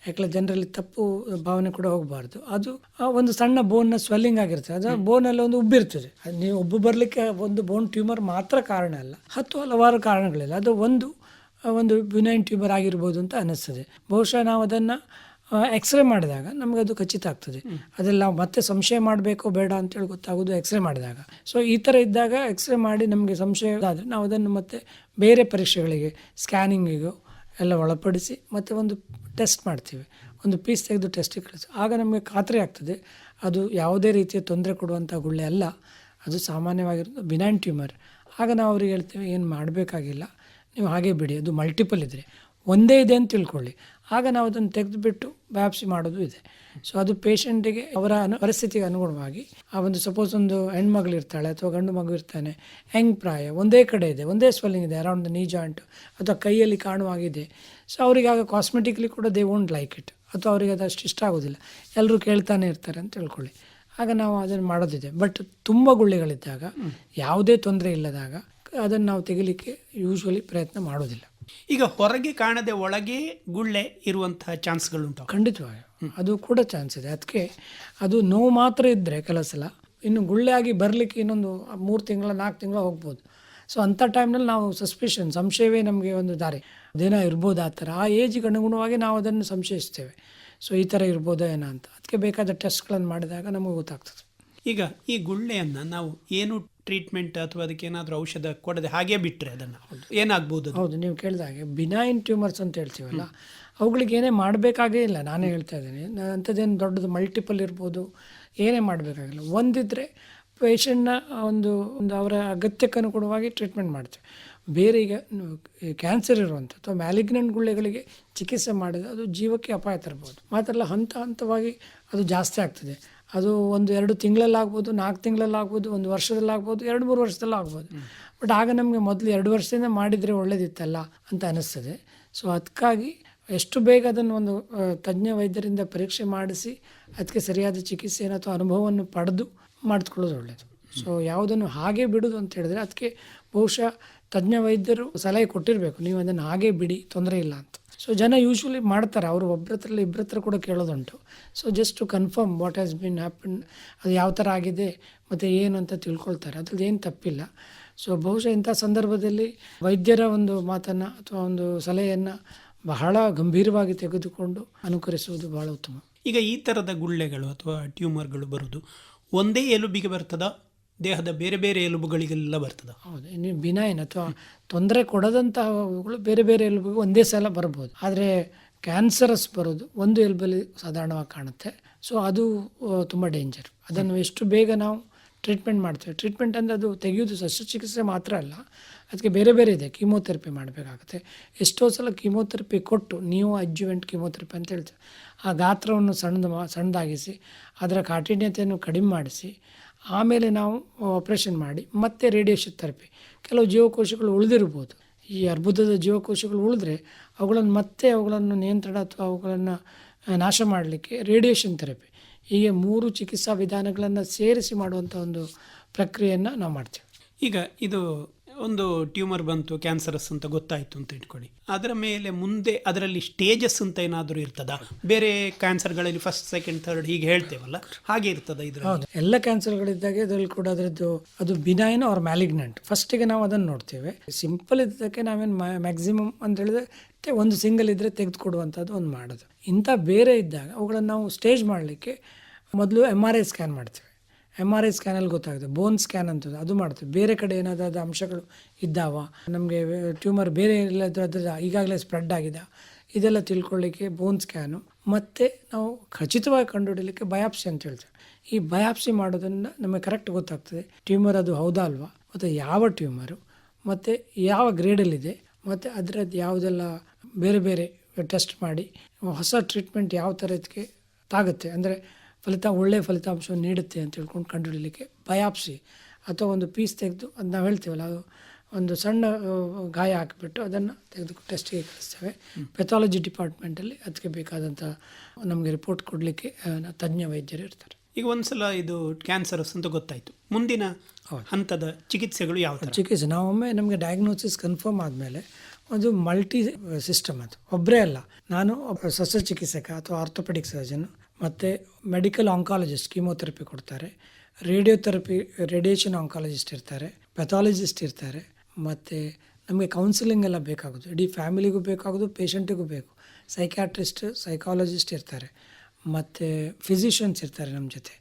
ಯಾಕಂದರೆ ಜನರಲ್ಲಿ ತಪ್ಪು ಭಾವನೆ ಕೂಡ ಹೋಗಬಾರ್ದು. ಅದು ಒಂದು ಸಣ್ಣ ಬೋನ್ನ ಸ್ವೆಲ್ಲಿಂಗ್ ಆಗಿರ್ತದೆ, ಅದು ಬೋನಲ್ಲಿ ಒಂದು ಉಬ್ಬಿರ್ತದೆ. ಅದು ನೀವು ಉಬ್ಬು ಬರಲಿಕ್ಕೆ ಒಂದು ಬೋನ್ ಟ್ಯೂಮರ್ ಮಾತ್ರ ಕಾರಣ ಅಲ್ಲ, ಹಲವಾರು ಕಾರಣಗಳಿಲ್ಲ. ಅದು ಒಂದು ಬಿನೈನ್ ಟ್ಯೂಮರ್ ಆಗಿರ್ಬೋದು ಅಂತ ಅನ್ನಿಸ್ತದೆ. ಬಹುಶಃ ನಾವು ಅದನ್ನು ಎಕ್ಸ್ರೇ ಮಾಡಿದಾಗ ನಮಗೆ ಅದು ಖಚಿತ ಆಗ್ತದೆ. ಅದೆಲ್ಲ ನಾವು ಮತ್ತೆ ಸಂಶಯ ಮಾಡಬೇಕೋ ಬೇಡ ಅಂತೇಳಿ ಗೊತ್ತಾಗೋದು ಎಕ್ಸ್ರೇ ಮಾಡಿದಾಗ. ಸೊ ಈ ಥರ ಇದ್ದಾಗ ಎಕ್ಸ್ರೇ ಮಾಡಿ ನಮಗೆ ಸಂಶಯ ಆದರೆ ನಾವು ಅದನ್ನು ಮತ್ತೆ ಬೇರೆ ಪರೀಕ್ಷೆಗಳಿಗೆ, ಸ್ಕ್ಯಾನಿಂಗಿಗೂ ಎಲ್ಲ ಒಳಪಡಿಸಿ ಮತ್ತೆ ಒಂದು ಟೆಸ್ಟ್ ಮಾಡ್ತೀವಿ, ಒಂದು ಪೀಸ್ ತೆಗೆದು ಟೆಸ್ಟಿಗೆ ಕಳಿಸಿ. ಆಗ ನಮಗೆ ಖಾತ್ರಿ ಆಗ್ತದೆ ಅದು ಯಾವುದೇ ರೀತಿಯ ತೊಂದರೆ ಕೊಡುವಂಥ ಗುಳ್ಳೆ ಅಲ್ಲ, ಅದು ಸಾಮಾನ್ಯವಾಗಿರೋದು ಬಿನೈನ್ ಟ್ಯೂಮರ್. ಆಗ ನಾವು ಅವ್ರಿಗೆ ಹೇಳ್ತೇವೆ ಏನು ಮಾಡಬೇಕಾಗಿಲ್ಲ, ನೀವು ಹಾಗೆ ಬಿಡಿ. ಅದು ಮಲ್ಟಿಪಲ್ ಇದ್ದರೆ ಒಂದೇ ಇದೆ ಅಂತ ತಿಳ್ಕೊಳ್ಳಿ, ಆಗ ನಾವು ಅದನ್ನು ತೆಗೆದುಬಿಟ್ಟು ಬಯಾಪ್ಸಿ ಮಾಡೋದು ಇದೆ. ಸೊ ಅದು ಪೇಷಂಟಿಗೆ ಅವರ ಪರಿಸ್ಥಿತಿಗೆ ಅನುಗುಣವಾಗಿ ಆ ಒಂದು ಸಪೋಸ್ ಒಂದು ಹೆಣ್ಮಗಳು ಇರ್ತಾಳೆ ಅಥವಾ ಗಂಡು ಮಗು ಇರ್ತಾನೆ, ಹೆಂಗ್ ಪ್ರಾಯ ಒಂದೇ ಕಡೆ ಇದೆ, ಒಂದೇ ಸ್ವೆಲ್ಲಿಂಗ್ ಇದೆ ಅರೌಂಡ್ ದ ನೀ ಜಾಯಿಂಟ್ ಅಥವಾ ಕೈಯಲ್ಲಿ ಕಾಣುವಾಗಿದೆ. ಸೊ ಅವರಿಗೆ ಆಗ ಕಾಸ್ಮೆಟಿಕ್ಲಿ ಕೂಡ ದೇ ವೋಂಟ್ ಲೈಕ್ ಇಟ್, ಅಥವಾ ಅವರಿಗೆ ಅದು ಅಷ್ಟು ಇಷ್ಟ ಆಗೋದಿಲ್ಲ, ಎಲ್ಲರೂ ಕೇಳ್ತಾನೆ ಇರ್ತಾರೆ ಅಂತ ತಿಳ್ಕೊಳ್ಳಿ. ಆಗ ನಾವು ಅದನ್ನು ಮಾಡೋದಿದೆ. ಬಟ್ ತುಂಬ ಗುಳ್ಳೆಗಳಿದ್ದಾಗ, ಯಾವುದೇ ತೊಂದರೆ ಇಲ್ಲದಾಗ ಅದನ್ನು ನಾವು ತೆಗಿಲಿಕ್ಕೆ ಯೂಶ್ವಲಿ ಪ್ರಯತ್ನ ಮಾಡೋದಿಲ್ಲ. ಈಗ ಹೊರಗೆ ಕಾಣದೆ ಒಳಗೆ ಗುಳ್ಳೆ ಇರುವಂತಹ ಚಾನ್ಸ್ಗಳುಂಟು? ಖಂಡಿತವಾಗಿ ಅದು ಕೂಡ ಚಾನ್ಸ್ ಇದೆ. ಅದಕ್ಕೆ ಅದು ನೋವು ಮಾತ್ರ ಇದ್ದರೆ ಕೆಲವು ಸಲ, ಇನ್ನು ಗುಳ್ಳೆ ಆಗಿ ಬರಲಿಕ್ಕೆ ಇನ್ನೊಂದು 3 ತಿಂಗಳ 4 ತಿಂಗಳ ಹೋಗ್ಬೋದು. ಸೊ ಅಂಥ ಟೈಮ್ನಲ್ಲಿ ನಾವು ಸಂಶಯವೇ ನಮಗೆ ಒಂದು ದಾರಿ, ಅದೇನೋ ಇರ್ಬೋದು ಆ ಥರ. ಆ ಏಜಿಗೆ ಅನುಗುಣವಾಗಿ ನಾವು ಅದನ್ನು ಸಂಶಯಿಸ್ತೇವೆ, ಸೊ ಈ ಥರ ಇರ್ಬೋದಾ ಏನೋ ಅಂತ. ಅದಕ್ಕೆ ಬೇಕಾದ ಟೆಸ್ಟ್ಗಳನ್ನು ಮಾಡಿದಾಗ ನಮಗೆ ಗೊತ್ತಾಗ್ತದೆ. ಈಗ ಈ ಗುಳ್ಳೆಯನ್ನು ನಾವು ಏನು ಟ್ರೀಟ್ಮೆಂಟ್ ಅಥವಾ ಅದಕ್ಕೆ ಏನಾದರೂ ಔಷಧ ಕೊಡದೆ ಹಾಗೆ ಬಿಟ್ಟರೆ ಅದನ್ನು ಏನಾಗ್ಬೋದು? ಹೌದು, ನೀವು ಕೇಳಿದಾಗೆ ಬಿನೈನ್ ಟ್ಯೂಮರ್ಸ್ ಅಂತ ಹೇಳ್ತೀವಲ್ಲ, ಅವುಗಳಿಗೆ ಏನೇ ಮಾಡಬೇಕಾಗೇ ಇಲ್ಲ. ನಾನೇ ಹೇಳ್ತಾ ಇದ್ದೀನಿ, ಅಂಥದ್ದೇನು ದೊಡ್ಡದು ಮಲ್ಟಿಪಲ್ ಇರ್ಬೋದು, ಏನೇ ಮಾಡಬೇಕಾಗಿಲ್ಲ. ಒಂದಿದ್ದರೆ ಪೇಷಂಟ್ನ ಒಂದು ಅವರ ಅಗತ್ಯಕ್ಕೆ ಅನುಗುಣವಾಗಿ ಟ್ರೀಟ್ಮೆಂಟ್ ಮಾಡ್ತೀವಿ. ಬೇರೆ ಈಗ ಕ್ಯಾನ್ಸರ್ ಇರುವಂಥ ಅಥವಾ ಮ್ಯಾಲಿಗ್ನೆಂಟ್ ಗುಳ್ಳೆಗಳಿಗೆ ಚಿಕಿತ್ಸೆ ಮಾಡಿದರೆ ಅದು ಜೀವಕ್ಕೆ ಅಪಾಯ ತರ್ಬೋದು. ಮಾತ್ರ ಹಂತ ಹಂತವಾಗಿ ಅದು ಜಾಸ್ತಿ ಆಗ್ತದೆ. ಅದು 1-2 ತಿಂಗಳಲ್ಲಾಗ್ಬೋದು, 4 ತಿಂಗಳಲ್ಲಾಗ್ಬೋದು, 1 ವರ್ಷದಲ್ಲಾಗ್ಬೋದು, 2-3 ವರ್ಷದಲ್ಲಾಗ್ಬೋದು. ಬಟ್ ಆಗ ನಮಗೆ ಮೊದಲು 2 ವರ್ಷದಿಂದ ಮಾಡಿದರೆ ಒಳ್ಳೇದಿತ್ತಲ್ಲ ಅಂತ ಅನ್ನಿಸ್ತದೆ. ಸೊ ಅದಕ್ಕಾಗಿ ಎಷ್ಟು ಬೇಗ ಅದನ್ನು ಒಂದು ತಜ್ಞ ವೈದ್ಯರಿಂದ ಪರೀಕ್ಷೆ ಮಾಡಿಸಿ ಅದಕ್ಕೆ ಸರಿಯಾದ ಚಿಕಿತ್ಸೆಯನ್ನು ಅಥವಾ ಅನುಭವವನ್ನು ಪಡೆದು ಮಾಡಿಕೊಳ್ಳೋದು ಒಳ್ಳೆಯದು. ಸೊ ಯಾವುದನ್ನು ಹಾಗೆ ಬಿಡೋದು ಅಂತ ಹೇಳಿದ್ರೆ ಅದಕ್ಕೆ ಬಹುಶಃ ತಜ್ಞ ವೈದ್ಯರು ಸಲಹೆ ಕೊಟ್ಟಿರಬೇಕು, ನೀವು ಅದನ್ನು ಹಾಗೆ ಬಿಡಿ, ತೊಂದರೆ ಇಲ್ಲ ಅಂತ. ಸೊ ಜನ ಯೂಶ್ವಲಿ ಮಾಡ್ತಾರೆ, ಅವರು ಒಬ್ಬರತ್ರಲ್ಲ ಇಬ್ಬರತ್ರ ಕೂಡ ಕೇಳೋದುಂಟು. So just to confirm what has been happen, ಅದು ಯಾವ ಥರ ಆಗಿದೆ ಮತ್ತು ಏನು ಅಂತ ತಿಳ್ಕೊಳ್ತಾರೆ, ಅದ್ರದ್ದು ಏನು ತಪ್ಪಿಲ್ಲ. ಸೊ ಬಹುಶಃ ಇಂಥ ಸಂದರ್ಭದಲ್ಲಿ ವೈದ್ಯರ ಒಂದು ಮಾತನ್ನು ಅಥವಾ ಒಂದು ಸಲಹೆಯನ್ನು ಬಹಳ ಗಂಭೀರವಾಗಿ ತೆಗೆದುಕೊಂಡು ಅನುಕರಿಸುವುದು ಬಹಳ ಉತ್ತಮ. ಈಗ ಈ ಥರದ ಗುಳ್ಳೆಗಳು ಅಥವಾ ಟ್ಯೂಮರ್ಗಳು ಬರೋದು ಒಂದೇ ಎಲುಬಿಗೆ ಬರ್ತದ, ದೇಹದ ಬೇರೆ ಬೇರೆ ಎಲುಬುಗಳಿಗೆಲ್ಲ ಬರ್ತದೆ? ಹೌದು, ಇನ್ನು ಬಿನೈನ್ ಅಥವಾ ತೊಂದರೆ ಕೊಡದಂತಹವುಗಳು ಬೇರೆ ಬೇರೆ ಎಲುಬಿಗೆ ಒಂದೇ ಸಲ ಬರ್ಬೋದು. ಆದರೆ ಕ್ಯಾನ್ಸರಸ್ ಬರೋದು ಒಂದು ಎಲುಬಲ್ಲಿ ಸಾಧಾರಣವಾಗಿ ಕಾಣುತ್ತೆ. ಸೊ ಅದು ತುಂಬ ಡೇಂಜರ್. ಅದನ್ನು ಎಷ್ಟು ಬೇಗ ನಾವು ಟ್ರೀಟ್ಮೆಂಟ್ ಮಾಡ್ತೇವೆ. ಟ್ರೀಟ್ಮೆಂಟ್ ಅಂದರೆ ಅದು ತೆಗೆಯೋದು ಶಸ್ತ್ರಚಿಕಿತ್ಸೆ ಮಾತ್ರ ಅಲ್ಲ, ಅದಕ್ಕೆ ಬೇರೆ ಬೇರೆ ಇದೆ. ಕೀಮೋಥೆರಪಿ ಮಾಡಬೇಕಾಗುತ್ತೆ. ಎಷ್ಟೋ ಸಲ ಕೀಮೋಥೆರಪಿ ಕೊಟ್ಟು, ನೀವು ಅಡ್ಜುವೆಂಟ್ ಕೀಮೋಥೆರಪಿ ಅಂತ ಹೇಳ್ತೇವೆ, ಆ ಗಾತ್ರವನ್ನು ಸಣ್ಣದಾಗಿಸಿ ಅದರ ಕಾಠಿಣ್ಯತೆಯನ್ನು ಕಡಿಮೆ ಮಾಡಿಸಿ ಆಮೇಲೆ ನಾವು ಆಪ್ರೇಷನ್ ಮಾಡಿ ಮತ್ತೆ ರೇಡಿಯೇಷನ್ ಥೆರಪಿ. ಕೆಲವು ಜೀವಕೋಶಗಳು ಉಳಿದಿರ್ಬೋದು. ಈ ಅರ್ಬುದದ ಜೀವಕೋಶಗಳು ಉಳಿದ್ರೆ ಅವುಗಳನ್ನು ನಿಯಂತ್ರಣ ಅಥವಾ ಅವುಗಳನ್ನು ನಾಶ ಮಾಡಲಿಕ್ಕೆ ರೇಡಿಯೇಷನ್ ಥೆರಪಿ, ಹೀಗೆ 3 ಚಿಕಿತ್ಸಾ ವಿಧಾನಗಳನ್ನು ಸೇರಿಸಿ ಮಾಡುವಂಥ ಒಂದು ಪ್ರಕ್ರಿಯೆಯನ್ನು ನಾವು ಮಾಡ್ತೀವಿ. ಈಗ ಇದು ಒಂದು ಟ್ಯೂಮರ್ ಬಂತು, ಕ್ಯಾನ್ಸರಸ್ ಅಂತ ಗೊತ್ತಾಯಿತು ಅಂತ ಇಟ್ಕೊಳ್ಳಿ, ಅದರ ಮೇಲೆ ಮುಂದೆ ಅದರಲ್ಲಿ ಸ್ಟೇಜಸ್ ಅಂತ ಏನಾದರೂ ಇರ್ತದಾ? ಬೇರೆ ಕ್ಯಾನ್ಸರ್ಗಳಲ್ಲಿ ಫಸ್ಟ್, ಸೆಕೆಂಡ್, ಥರ್ಡ್ ಹೀಗೆ ಹೇಳ್ತೇವಲ್ಲ, ಹಾಗೆ ಇರ್ತದ ಇದರಲ್ಲಿ? ಹೌದು, ಎಲ್ಲ ಕ್ಯಾನ್ಸರ್ಗಳಿದ್ದಾಗೆ ಇದರಲ್ಲಿ ಕೂಡ ಅದು ಬಿನೈನ್ ಆರ್ ಮ್ಯಾಲಿಗ್ನೆಂಟ್. ಫಸ್ಟಿಗೆ ನಾವು ಅದನ್ನು ನೋಡ್ತೇವೆ. ಸಿಂಪಲ್ ಇದ್ದಕ್ಕೆ ನಾವೇನು ಮ್ಯಾಕ್ಸಿಮಮ್ ಅಂತ ಹೇಳಿದ್ರೆ ಒಂದು ಸಿಂಗಲ್ ಇದ್ದರೆ ತೆಗೆದುಕೊಡುವಂಥದ್ದು ಒಂದು ಮಾಡೋದು. ಇಂಥ ಬೇರೆ ಇದ್ದಾಗ ಅವುಗಳನ್ನು ನಾವು ಸ್ಟೇಜ್ ಮಾಡಲಿಕ್ಕೆ ಮೊದಲು MRI ಸ್ಕ್ಯಾನ್ ಮಾಡ್ತೀವಿ. MRI ಸ್ಕ್ಯಾನಲ್ಲಿ ಗೊತ್ತಾಗುತ್ತೆ. ಬೋನ್ ಸ್ಕ್ಯಾನ್ ಅಂತದ್ದು ಅದು ಮಾಡ್ತೀವಿ. ಬೇರೆ ಕಡೆ ಏನಾದರೂ ಅಂಶಗಳು ಇದ್ದಾವ, ನಮಗೆ ಟ್ಯೂಮರ್ ಬೇರೆ ಎಲ್ಲಾದರೂ ಅದ್ರ ಈಗಾಗಲೇ ಸ್ಪ್ರೆಡ್ ಆಗಿದೆ, ಇದೆಲ್ಲ ತಿಳ್ಕೊಳ್ಳಿಕ್ಕೆ ಬೋನ್ ಸ್ಕ್ಯಾನು. ಮತ್ತು ನಾವು ಖಚಿತವಾಗಿ ಕಂಡುಹಿಡಲಿಕ್ಕೆ ಬಯಾಪ್ಸಿ ಅಂತ ಹೇಳ್ತೇವೆ. ಈ ಬಯಾಪ್ಸಿ ಮಾಡೋದ್ರಿಂದ ನಮಗೆ ಕರೆಕ್ಟ್ ಗೊತ್ತಾಗ್ತದೆ ಟ್ಯೂಮರ್ ಅದು ಹೌದಾ ಅಲ್ವಾ, ಮತ್ತು ಯಾವ ಟ್ಯೂಮರು, ಮತ್ತು ಯಾವ ಗ್ರೇಡಲ್ಲಿದೆ, ಮತ್ತು ಅದರದ್ದು ಯಾವುದೆಲ್ಲ ಬೇರೆ ಬೇರೆ ಟೆಸ್ಟ್ ಮಾಡಿ ಹೊಸ ಟ್ರೀಟ್ಮೆಂಟ್ ಯಾವ ಥರದಕ್ಕೆ ತಾಗುತ್ತೆ, ಅಂದರೆ ಒಳ್ಳೆಯ ಫಲಿತಾಂಶವನ್ನು ನೀಡುತ್ತೆ ಅಂತ ಹೇಳ್ಕೊಂಡು ಕಂಡುಹಿಡಲಿಕ್ಕೆ ಬಯಾಪ್ಸಿ ಅಥವಾ ಒಂದು ಪೀಸ್ ತೆಗೆದು ಅದು ನಾವು ಹೇಳ್ತೀವಲ್ಲ, ಅದು ಒಂದು ಸಣ್ಣ ಗಾಯ ಹಾಕಿಬಿಟ್ಟು ಅದನ್ನು ತೆಗೆದು ಟೆಸ್ಟಿಗೆ ಕಳಿಸ್ತೇವೆ. ಪೆಥಾಲಜಿ ಡಿಪಾರ್ಟ್ಮೆಂಟಲ್ಲಿ ಅದಕ್ಕೆ ಬೇಕಾದಂಥ ನಮಗೆ ರಿಪೋರ್ಟ್ ಕೊಡಲಿಕ್ಕೆ ತಜ್ಞ ವೈದ್ಯರು ಇರ್ತಾರೆ. ಈಗ ಒಂದ್ಸಲ ಇದು ಕ್ಯಾನ್ಸರಸ್ ಅಂತ ಗೊತ್ತಾಯಿತು, ಮುಂದಿನ ಹಂತದ ಚಿಕಿತ್ಸೆಗಳು ಯಾವ ಥರ? ಚಿಕಿತ್ಸೆ ನಾವೊಮ್ಮೆ ನಮಗೆ ಡಯಾಗ್ನೋಸಿಸ್ ಕನ್ಫರ್ಮ್ ಆದಮೇಲೆ ಒಂದು ಮಲ್ಟಿ ಸಿಸ್ಟಮ್, ಅದು ಒಬ್ಬರೇ ಅಲ್ಲ, ನಾನು ಶಸ್ತ್ರಚಿಕಿತ್ಸಕ ಅಥವಾ ಆರ್ಥೋಪೆಡಿಕ್ ಸರ್ಜನ್, ಮತ್ತು ಮೆಡಿಕಲ್ ಆಂಕಾಲಜಿಸ್ಟ್ ಕೀಮೋಥೆರಪಿ ಕೊಡ್ತಾರೆ, ರೇಡಿಯೇಷನ್ ಆಂಕಾಲಜಿಸ್ಟ್ ಇರ್ತಾರೆ, ಪೆಥಾಲಜಿಸ್ಟ್ ಇರ್ತಾರೆ, ಮತ್ತು ನಮಗೆ ಕೌನ್ಸಿಲಿಂಗ್ ಎಲ್ಲ ಬೇಕಾಗೋದು, ಇಡೀ ಫ್ಯಾಮಿಲಿಗೂ ಬೇಕಾಗೋದು, ಪೇಷಂಟಿಗೂ ಬೇಕು, ಸೈಕ್ಯಾಟ್ರಿಸ್ಟ್, ಸೈಕಾಲಜಿಸ್ಟ್ ಇರ್ತಾರೆ, ಮತ್ತು ಫಿಸಿಷಿಯನ್ಸ್ ಇರ್ತಾರೆ ನಮ್ಮ ಜೊತೆ.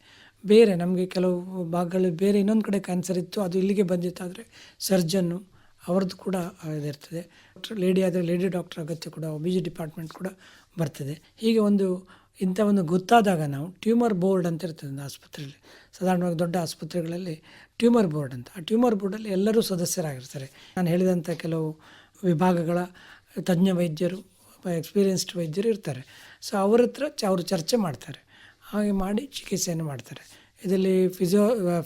ಬೇರೆ ನಮಗೆ ಕೆಲವು ಭಾಗಗಳು ಬೇರೆ ಇನ್ನೊಂದು ಕಡೆ ಕ್ಯಾನ್ಸರ್ ಇತ್ತು, ಅದು ಇಲ್ಲಿಗೆ ಬಂದಿತ್ತಾದರೆ ಸರ್ಜನ್ನು ಅವ್ರದ್ದು ಕೂಡ ಇದಿರ್ತದೆ. ಲೇಡಿ ಆದರೆ ಲೇಡಿ ಡಾಕ್ಟರ್ ಅಗತ್ಯ ಕೂಡ, OBG ಡಿಪಾರ್ಟ್ಮೆಂಟ್ ಕೂಡ ಬರ್ತದೆ. ಹೀಗೆ ಇಂಥ ಒಂದು ಗೊತ್ತಾದಾಗ ನಾವು ಟ್ಯೂಮರ್ ಬೋರ್ಡ್ ಅಂತ ಇರ್ತದೆ ಒಂದು ಆಸ್ಪತ್ರೆಯಲ್ಲಿ. ಸಾಧಾರಣವಾಗಿ ದೊಡ್ಡ ಆಸ್ಪತ್ರೆಗಳಲ್ಲಿ ಟ್ಯೂಮರ್ ಬೋರ್ಡ್ ಅಂತ, ಆ ಟ್ಯೂಮರ್ ಬೋರ್ಡಲ್ಲಿ ಎಲ್ಲರೂ ಸದಸ್ಯರಾಗಿರ್ತಾರೆ. ನಾನು ಹೇಳಿದಂಥ ಕೆಲವು ವಿಭಾಗಗಳ ತಜ್ಞ ವೈದ್ಯರು, ಎಕ್ಸ್ಪೀರಿಯನ್ಸ್ಡ್ ವೈದ್ಯರು ಇರ್ತಾರೆ. ಸೊ ಅವ್ರ ಹತ್ರ ಅವರು ಚರ್ಚೆ ಮಾಡ್ತಾರೆ, ಹಾಗೆ ಮಾಡಿ ಚಿಕಿತ್ಸೆಯನ್ನು ಮಾಡ್ತಾರೆ. ಇದರಲ್ಲಿ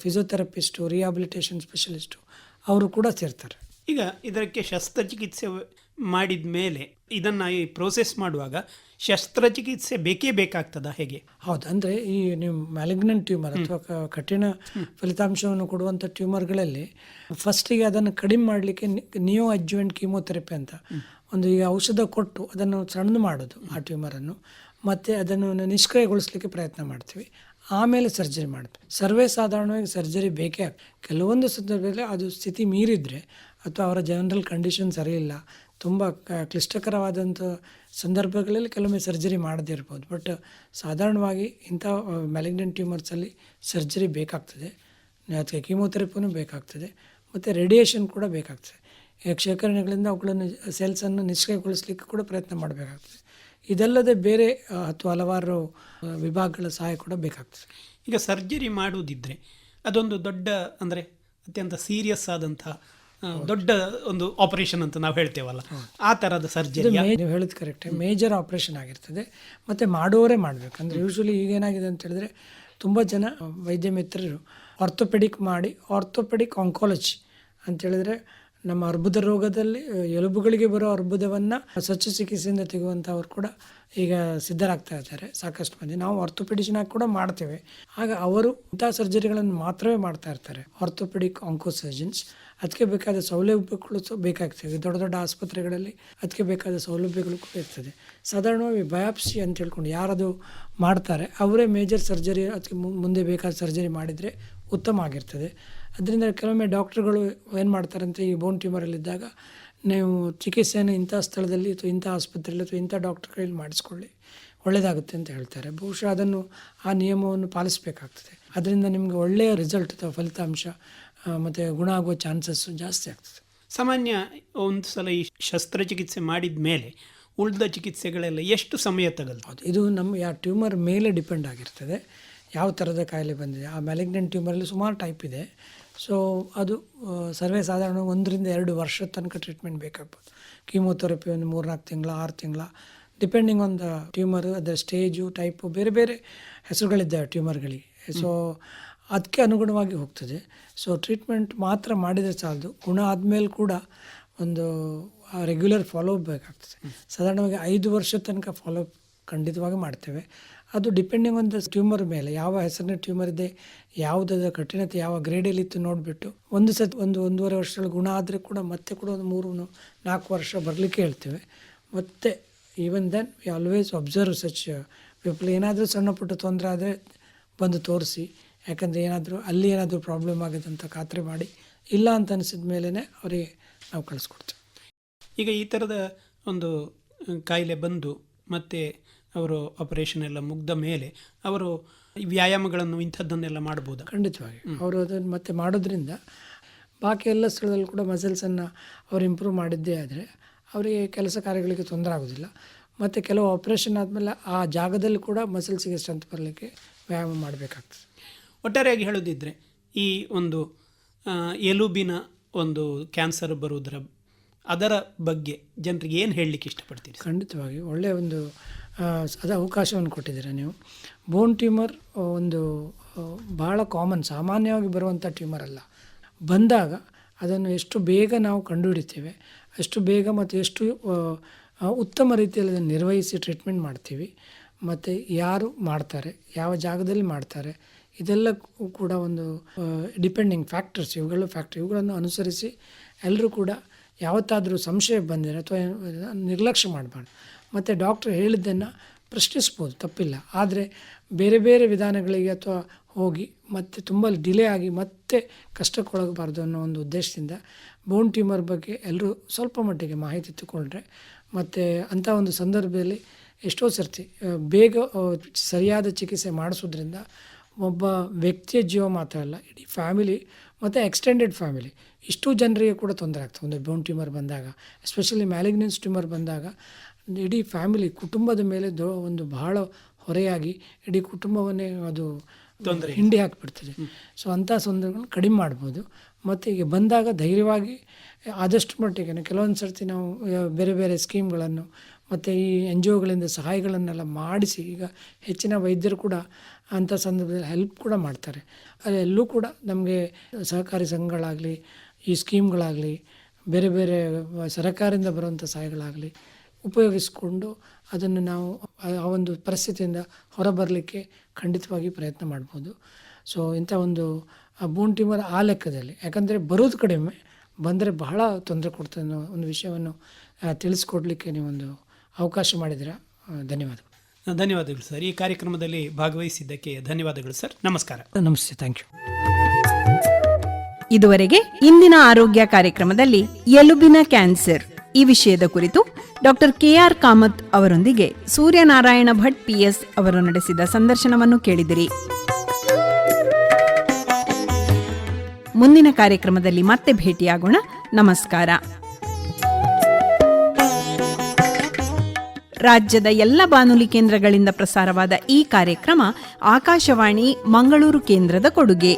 ಫಿಸಿಯೋಥೆರಪಿಸ್ಟು, ರಿಹಾಬಿಲಿಟೇಷನ್ ಸ್ಪೆಷಲಿಸ್ಟು ಅವರು ಕೂಡ ಸೇರ್ತಾರೆ. ಈಗ ಇದಕ್ಕೆ ಶಸ್ತ್ರಚಿಕಿತ್ಸೆ ಮಾಡಿದ ಮೇಲೆ ಇದನ್ನು ಈ ಪ್ರೋಸೆಸ್ ಮಾಡುವಾಗ ಶಸ್ತ್ರಚಿಕಿತ್ಸೆ ಬೇಕೇ ಬೇಕಾಗ್ತದ, ಹೇಗೆ? ಹೌದು, ಅಂದರೆ ಈ ನೀವು ಮ್ಯಾಲಿಗ್ನೆಂಟ್ ಟ್ಯೂಮರ್ ಅಥವಾ ಕಠಿಣ ಫಲಿತಾಂಶವನ್ನು ಕೊಡುವಂಥ ಟ್ಯೂಮರ್ಗಳಲ್ಲಿ ಫಸ್ಟಿಗೆ ಅದನ್ನು ಕಡಿಮೆ ಮಾಡಲಿಕ್ಕೆ ನಿಯೋ ಅಡ್ಜುವೆಂಟ್ ಕೀಮೋಥೆರಪಿ ಅಂತ ಒಂದು ಈಗ ಔಷಧ ಕೊಟ್ಟು ಅದನ್ನು ಸಣ್ಣ ಮಾಡೋದು ಆ ಟ್ಯೂಮರನ್ನು, ಮತ್ತು ಅದನ್ನು ನಿಷ್ಕ್ರಿಯಗೊಳಿಸಲಿಕ್ಕೆ ಪ್ರಯತ್ನ ಮಾಡ್ತೀವಿ. ಆಮೇಲೆ ಸರ್ಜರಿ ಮಾಡ್ತೀವಿ. ಸರ್ವೇ ಸಾಧಾರಣವಾಗಿ ಸರ್ಜರಿ ಬೇಕೇ ಕೆಲವೊಂದು ಸಂದರ್ಭದಲ್ಲಿ ಅದು ಸ್ಥಿತಿ ಮೀರಿದರೆ ಅಥವಾ ಅವರ ಜನರಲ್ ಕಂಡೀಷನ್ ಸರಿಯಿಲ್ಲ, ತುಂಬ ಕ್ಲಿಷ್ಟಕರವಾದಂಥ ಸಂದರ್ಭಗಳಲ್ಲಿ ಕೆಲವೊಮ್ಮೆ ಸರ್ಜರಿ ಮಾಡದೇ ಇರ್ಬೋದು. ಬಟ್ ಸಾಧಾರಣವಾಗಿ ಇಂಥ ಮ್ಯಾಲಿಗ್ನೆಂಟ್ ಟ್ಯೂಮರ್ಸಲ್ಲಿ ಸರ್ಜರಿ ಬೇಕಾಗ್ತದೆ, ಅದಕ್ಕೆ ಕೀಮೋಥೆರಪಿನೂ ಬೇಕಾಗ್ತದೆ, ಮತ್ತು ರೇಡಿಯೇಷನ್ ಕೂಡ ಬೇಕಾಗ್ತದೆ. ಶೇಖರಣೆಗಳಿಂದ ಅವುಗಳನ್ನು ಸೆಲ್ಸನ್ನು ನಿಷ್ಕ್ರಿಯಗೊಳಿಸಲಿಕ್ಕೆ ಕೂಡ ಪ್ರಯತ್ನ ಮಾಡಬೇಕಾಗ್ತದೆ. ಇದಲ್ಲದೆ ಬೇರೆ ಹಲವಾರು ವಿಭಾಗಗಳ ಸಹಾಯ ಕೂಡ ಬೇಕಾಗ್ತದೆ. ಈಗ ಸರ್ಜರಿ ಮಾಡುವುದಿದ್ರೆ ಅದೊಂದು ದೊಡ್ಡ, ಅಂದರೆ ಅತ್ಯಂತ ಸೀರಿಯಸ್ ಆದಂಥ ದೊಡ್ಡ ಒಂದು ಆಪರೇಷನ್ ಅಂತ ನಾವು ಹೇಳ್ತೇವಲ್ಲ, ಆ ಥರದ ಸರ್ಜರಿ ನೀವು ಹೇಳಿದ ಕರೆಕ್ಟ್, ಮೇಜರ್ ಆಪರೇಷನ್ ಆಗಿರ್ತದೆ, ಮತ್ತು ಮಾಡುವವರೇ ಮಾಡಬೇಕು. ಅಂದರೆ ಯೂಶ್ವಲಿ ಈಗೇನಾಗಿದೆ ಅಂತ ಹೇಳಿದ್ರೆ ತುಂಬ ಜನ ವೈದ್ಯ ಮಿತ್ರರು ಆರ್ಥೋಪೆಡಿಕ್ ಮಾಡಿ, ಆರ್ಥೋಪೆಡಿಕ್ ಆಂಕಾಲಜಿ ಅಂತ ಹೇಳಿದ್ರೆ ನಮ್ಮ ಅರ್ಬುದ ರೋಗದಲ್ಲಿ ಎಲುಬುಗಳಿಗೆ ಬರೋ ಅರ್ಬುದವನ್ನು ಶಸ್ತ್ರಚಿಕಿತ್ಸೆಯಿಂದ ತೆಗೆಯುವಂಥವ್ರು ಕೂಡ ಈಗ ಸಿದ್ಧರಾಗ್ತಾ ಇದ್ದಾರೆ ಸಾಕಷ್ಟು ಮಂದಿ. ನಾವು ಆರ್ಥೋಪೆಡಿಷನ್ ಆಗಿ ಕೂಡ ಮಾಡ್ತೇವೆ. ಆಗ ಅವರು ಇಂಥ ಸರ್ಜರಿಗಳನ್ನು ಮಾತ್ರವೇ ಮಾಡ್ತಾ ಇರ್ತಾರೆ, ಆರ್ಥೋಪೆಡಿಕ್ ಆಂಕೋ ಸರ್ಜನ್ಸ್. ಅದಕ್ಕೆ ಬೇಕಾದ ಸೌಲಭ್ಯಗಳು ಬೇಕಾಗ್ತವೆ. ದೊಡ್ಡ ದೊಡ್ಡ ಆಸ್ಪತ್ರೆಗಳಲ್ಲಿ ಅದಕ್ಕೆ ಬೇಕಾದ ಸೌಲಭ್ಯಗಳು ಕೂಡ ಇರ್ತದೆ. ಸಾಧಾರಣವಾಗಿ ಬಯಾಪ್ಸಿ ಅಂತ ಹೇಳ್ಕೊಂಡು ಯಾರದು ಮಾಡ್ತಾರೆ ಅವರೇ ಮೇಜರ್ ಸರ್ಜರಿ ಅದಕ್ಕೆ ಮುಂದೆ ಬೇಕಾದ ಸರ್ಜರಿ ಮಾಡಿದರೆ ಉತ್ತಮ ಆಗಿರ್ತದೆ. ಅದರಿಂದ ಕೆಲವೊಮ್ಮೆ ಡಾಕ್ಟ್ರುಗಳು ಏನು ಮಾಡ್ತಾರಂತೆ, ಈ ಬೋನ್ ಟ್ಯೂಮರಲ್ಲಿದ್ದಾಗ ನೀವು ಚಿಕಿತ್ಸೆಯನ್ನು ಇಂಥ ಸ್ಥಳದಲ್ಲಿ ಅಥವಾ ಇಂಥ ಆಸ್ಪತ್ರೆಯಲ್ಲಿ ಅಥವಾ ಇಂಥ ಡಾಕ್ಟರ್ ಕೈಯಲ್ಲಿ ಮಾಡಿಸ್ಕೊಳ್ಳಿ, ಒಳ್ಳೆಯದಾಗುತ್ತೆ ಅಂತ ಹೇಳ್ತಾರೆ. ಬಹುಶಃ ಅದನ್ನು ಆ ನಿಯಮವನ್ನು ಪಾಲಿಸಬೇಕಾಗ್ತದೆ. ಅದರಿಂದ ನಿಮಗೆ ಒಳ್ಳೆಯ ರಿಸಲ್ಟ್ ಅಥವಾ ಫಲಿತಾಂಶ ಮತ್ತು ಗುಣ ಆಗುವ ಚಾನ್ಸಸ್ಸು ಜಾಸ್ತಿ ಆಗ್ತದೆ. ಸಾಮಾನ್ಯ ಒಂದು ಸಲ ಈ ಶಸ್ತ್ರಚಿಕಿತ್ಸೆ ಮಾಡಿದ ಮೇಲೆ ಉಳಿದ ಚಿಕಿತ್ಸೆಗಳೆಲ್ಲ ಎಷ್ಟು ಸಮಯ ತಗೊಳ್ತದೆ? ಇದು ನಮ್ಮ ಟ್ಯೂಮರ್ ಮೇಲೆ ಡಿಪೆಂಡ್ ಆಗಿರ್ತದೆ, ಯಾವ ಥರದ ಕಾಯಿಲೆ ಬಂದಿದೆ. ಆ ಮ್ಯಾಲಿಗ್ನೆಂಟ್ ಟ್ಯೂಮರಲ್ಲಿ ಸುಮಾರು ಟೈಪ್ ಇದೆ. ಸೊ ಅದು ಸರ್ವೇ ಸಾಧಾರಣ 1 ರಿಂದ 2 ವರ್ಷದ ತನಕ ಟ್ರೀಟ್ಮೆಂಟ್ ಬೇಕಾಗ್ಬೋದು. ಕೀಮೋಥೆರಪಿ ಒಂದು 3-4 ತಿಂಗಳ 6 ತಿಂಗಳ ಡಿಪೆಂಡಿಂಗ್ ಆನ್ ದ ಟ್ಯೂಮರು, ಅದರ ಸ್ಟೇಜು, ಟೈಪು, ಬೇರೆ ಬೇರೆ ಹೆಸರುಗಳಿದ್ದಾವೆ ಟ್ಯೂಮರ್ಗಳಿಗೆ. ಸೊ ಅದಕ್ಕೆ ಅನುಗುಣವಾಗಿ ಹೋಗ್ತದೆ. ಸೊ ಟ್ರೀಟ್ಮೆಂಟ್ ಮಾತ್ರ ಮಾಡಿದರೆ ಸಾಲದು, ಗುಣ ಆದಮೇಲೆ ಕೂಡ ಒಂದು ರೆಗ್ಯುಲರ್ ಫಾಲೋಅಪ್ ಬೇಕಾಗ್ತದೆ. ಸಾಧಾರಣವಾಗಿ 5 ವರ್ಷದ ತನಕ ಫಾಲೋಅಪ್ ಖಂಡಿತವಾಗಿ ಮಾಡ್ತೇವೆ. ಅದು ಡಿಪೆಂಡಿಂಗ್ ಆನ್ ದ ಟ್ಯೂಮರ್ ಮೇಲೆ, ಯಾವ ಹೆಸರಿನ ಟ್ಯೂಮರ್ ಇದೆ, ಯಾವುದಾದ ಕಠಿಣತೆ ಯಾವ ಗ್ರೇಡಲ್ಲಿತ್ತು ನೋಡಿಬಿಟ್ಟು ಒಂದೂವರೆ ವರ್ಷದಲ್ಲಿ ಗುಣ ಆದರೆ ಕೂಡ ಮತ್ತೆ ಕೂಡ ಒಂದು 3-4 ವರ್ಷ ಬರಲಿಕ್ಕೆ ಹೇಳ್ತೇವೆ. ಮತ್ತು even then we always observe such people. ಏನಾದರೂ ಸಣ್ಣ ಪುಟ್ಟ ತೊಂದರೆ ಆದರೆ ಬಂದು ತೋರಿಸಿ, ಯಾಕಂದರೆ ಅಲ್ಲಿ ಏನಾದರೂ ಪ್ರಾಬ್ಲಮ್ ಆಗಿದೆ ಅಂತ ಖಾತ್ರಿ ಮಾಡಿ, ಇಲ್ಲ ಅಂತ ಅನಿಸಿದ ಮೇಲೇ ಅವರಿಗೆ ನಾವು ಕಳಿಸ್ಕೊಡ್ತೇವೆ. ಈಗ ಈ ಥರದ ಒಂದು ಕಾಯಿಲೆ ಬಂದು ಮತ್ತೆ ಅವರು ಆಪರೇಷನ್ ಎಲ್ಲ ಮುಗ್ದ ಮೇಲೆ ಅವರು ವ್ಯಾಯಾಮಗಳನ್ನು ಇಂಥದ್ದನ್ನೆಲ್ಲ ಮಾಡ್ಬೋದು? ಖಂಡಿತವಾಗಿ ಅವರು ಅದನ್ನು ಮತ್ತೆ ಮಾಡೋದ್ರಿಂದ ಬಾಕಿ ಎಲ್ಲ ಸ್ಥಳದಲ್ಲಿ ಕೂಡ ಮಸಲ್ಸನ್ನು ಅವರು ಇಂಪ್ರೂವ್ ಮಾಡಿದ್ದೇ ಆದರೆ ಅವರಿಗೆ ಕೆಲಸ ಕಾರ್ಯಗಳಿಗೆ ತೊಂದರೆ ಆಗೋದಿಲ್ಲ. ಮತ್ತು ಕೆಲವು ಆಪ್ರೇಷನ್ ಆದಮೇಲೆ ಆ ಜಾಗದಲ್ಲಿ ಕೂಡ ಮಸಲ್ಸಿಗೆ ಸ್ಟ್ರೆಂತ್ ಬರಲಿಕ್ಕೆ ವ್ಯಾಯಾಮ ಮಾಡಬೇಕಾಗ್ತದೆ. ಒಟ್ಟಾರೆಯಾಗಿ ಹೇಳೋದಿದ್ದರೆ ಈ ಒಂದು ಎಲುಬಿನ ಒಂದು ಕ್ಯಾನ್ಸರ್ ಬರುವುದರ ಅದರ ಬಗ್ಗೆ ಜನರಿಗೆ ಏನು ಹೇಳಲಿಕ್ಕೆ ಇಷ್ಟಪಡ್ತೀರಿ? ಖಂಡಿತವಾಗಿ ಒಳ್ಳೆಯ ಒಂದು ಅವಕಾಶವನ್ನು ಕೊಟ್ಟಿದ್ದೀರಾ ನೀವು. ಬೋನ್ ಟ್ಯೂಮರ್ ಒಂದು ಬಹಳ ಸಾಮಾನ್ಯವಾಗಿ ಬರುವಂಥ ಟ್ಯೂಮರ್ ಅಲ್ಲ. ಬಂದಾಗ ಅದನ್ನು ಎಷ್ಟು ಬೇಗ ನಾವು ಕಂಡುಹಿಡಿತೇವೆ, ಅಷ್ಟು ಬೇಗ ಮತ್ತು ಎಷ್ಟು ಉತ್ತಮ ರೀತಿಯಲ್ಲಿ ಅದನ್ನು ನಿರ್ವಹಿಸಿ ಟ್ರೀಟ್ಮೆಂಟ್ ಮಾಡ್ತೀವಿ. ಮತ್ತು ಯಾರು ಮಾಡ್ತಾರೆ, ಯಾವ ಜಾಗದಲ್ಲಿ ಮಾಡ್ತಾರೆ, ಇದೆಲ್ಲ ಕೂಡ ಒಂದು ಡಿಪೆಂಡಿಂಗ್ ಫ್ಯಾಕ್ಟರ್ಸ್. ಇವುಗಳನ್ನು ಅನುಸರಿಸಿ ಎಲ್ಲರೂ ಕೂಡ ಯಾವತ್ತಾದರೂ ಸಂಶಯ ಬಂದರೆ ಅಥವಾ ನಿರ್ಲಕ್ಷ್ಯ ಮಾಡಬಾರ್ದು. ಮತ್ತು ಡಾಕ್ಟ್ರ್ ಹೇಳಿದ್ದನ್ನು ಪ್ರಶ್ನಿಸ್ಬೋದು, ತಪ್ಪಿಲ್ಲ. ಆದರೆ ಬೇರೆ ಬೇರೆ ವಿಧಾನಗಳಿಗೆ ಅಥವಾ ಹೋಗಿ ಮತ್ತೆ ತುಂಬ ಡಿಲೇ ಆಗಿ ಮತ್ತೆ ಕಷ್ಟಕ್ಕೊಳಗಬಾರ್ದು ಅನ್ನೋ ಒಂದು ಉದ್ದೇಶದಿಂದ ಬೋನ್ ಟ್ಯೂಮರ್ ಬಗ್ಗೆ ಎಲ್ಲರೂ ಸ್ವಲ್ಪ ಮಟ್ಟಿಗೆ ಮಾಹಿತಿ ತಗೊಂಡ್ರೆ, ಮತ್ತು ಅಂಥ ಒಂದು ಸಂದರ್ಭದಲ್ಲಿ ಎಷ್ಟೋ ಸರ್ತಿ ಬೇಗ ಸರಿಯಾದ ಚಿಕಿತ್ಸೆ ಮಾಡಿಸೋದ್ರಿಂದ ಒಬ್ಬ ವ್ಯಕ್ತಿಯ ಜೀವ ಮಾತ್ರ ಅಲ್ಲ, ಇಡೀ ಫ್ಯಾಮಿಲಿ ಮತ್ತು ಎಕ್ಸ್ಟೆಂಡೆಡ್ ಫ್ಯಾಮಿಲಿ ಇಷ್ಟು ಜನರಿಗೆ ಕೂಡ ತೊಂದರೆ ಆಗ್ತದೆ. ಒಂದು ಬೋನ್ ಟ್ಯೂಮರ್ ಬಂದಾಗ, ಎಸ್ಪೆಷಲಿ ಮ್ಯಾಲಿಗ್ನೆನ್ಸ್ ಟ್ಯೂಮರ್ ಬಂದಾಗ ಇಡೀ ಫ್ಯಾಮಿಲಿ ಕುಟುಂಬದ ಮೇಲೆ ಒಂದು ಬಹಳ ಹೊರೆಯಾಗಿ ಇಡೀ ಕುಟುಂಬವನ್ನೇ ಅದು ಹಿಂಡಿ ಹಾಕಿಬಿಡ್ತದೆ. ಸೊ ಅಂಥ ಸಂದರ್ಭಗಳನ್ನು ಕಡಿಮೆ ಮಾಡ್ಬೋದು. ಮತ್ತು ಈಗ ಬಂದಾಗ ಧೈರ್ಯವಾಗಿ ಆದಷ್ಟು ಮಟ್ಟಿಗೆ ಕೆಲವೊಂದು ಸರ್ತಿ ನಾವು ಬೇರೆ ಬೇರೆ ಸ್ಕೀಮ್ಗಳನ್ನು ಮತ್ತು ಈ NGOಗಳಿಂದ ಸಹಾಯಗಳನ್ನೆಲ್ಲ ಮಾಡಿಸಿ, ಈಗ ಹೆಚ್ಚಿನ ವೈದ್ಯರು ಕೂಡ ಅಂಥ ಸಂದರ್ಭದಲ್ಲಿ ಹೆಲ್ಪ್ ಕೂಡ ಮಾಡ್ತಾರೆ. ಅದೆಲ್ಲೂ ಕೂಡ ನಮಗೆ ಸಹಕಾರಿ ಸಂಘಗಳಾಗಲಿ, ಈ ಸ್ಕೀಮ್ಗಳಾಗಲಿ, ಬೇರೆ ಬೇರೆ ಸರ್ಕಾರದಿಂದ ಬರುವಂಥ ಸಹಾಯಗಳಾಗಲಿ ಉಪಯೋಗಿಸಿಕೊಂಡು ಅದನ್ನು ನಾವು ಆ ಒಂದು ಪರಿಸ್ಥಿತಿಯಿಂದ ಹೊರಬರಲಿಕ್ಕೆ ಖಂಡಿತವಾಗಿ ಪ್ರಯತ್ನ ಮಾಡ್ಬೋದು. ಸೊ ಇಂಥ ಒಂದು ಬೋನ್ ಟ್ಯೂಮರ್ ಆ ಲೆಕ್ಕದಲ್ಲಿ, ಯಾಕಂದರೆ ಬರೋದು ಕಡಿಮೆ, ಬಂದರೆ ಬಹಳ ತೊಂದರೆ ಕೊಡ್ತದೆ ಅನ್ನೋ ಒಂದು ವಿಷಯವನ್ನು ತಿಳಿಸ್ಕೊಡ್ಲಿಕ್ಕೆ ನೀವೊಂದು ಅವಕಾಶ ಮಾಡಿದ್ದೀರಾ. ಧನ್ಯವಾದಗಳು. ಧನ್ಯವಾದಗಳು ಸರ್. ಈ ಕಾರ್ಯಕ್ರಮದಲ್ಲಿ ಭಾಗವಹಿಸಿದ್ದಕ್ಕೆ ಧನ್ಯವಾದಗಳು ಸರ್. ನಮಸ್ಕಾರ. ನಮಸ್ತೆ, ಥ್ಯಾಂಕ್ ಯು. ಇದುವರೆಗೆ ಇಂದಿನ ಆರೋಗ್ಯ ಕಾರ್ಯಕ್ರಮದಲ್ಲಿ ಎಲುಬಿನ ಕ್ಯಾನ್ಸರ್ ಈ ವಿಷಯದ ಕುರಿತು ಡಾಕ್ಟರ್ KR ಕಾಮತ್ ಅವರೊಂದಿಗೆ ಸೂರ್ಯನಾರಾಯಣ ಭಟ್ PS ಅವರು ನಡೆಸಿದ ಸಂದರ್ಶನವನ್ನು ಕೇಳಿದಿರಿ. ಮುಂದಿನ ಕಾರ್ಯಕ್ರಮದಲ್ಲಿ ಮತ್ತೆ ಭೇಟಿಯಾಗೋಣ. ನಮಸ್ಕಾರ. ರಾಜ್ಯದ ಎಲ್ಲ ಬಾನುಲಿ ಕೇಂದ್ರಗಳಿಂದ ಪ್ರಸಾರವಾದ ಈ ಕಾರ್ಯಕ್ರಮ ಆಕಾಶವಾಣಿ ಮಂಗಳೂರು ಕೇಂದ್ರದ ಕೊಡುಗೆ.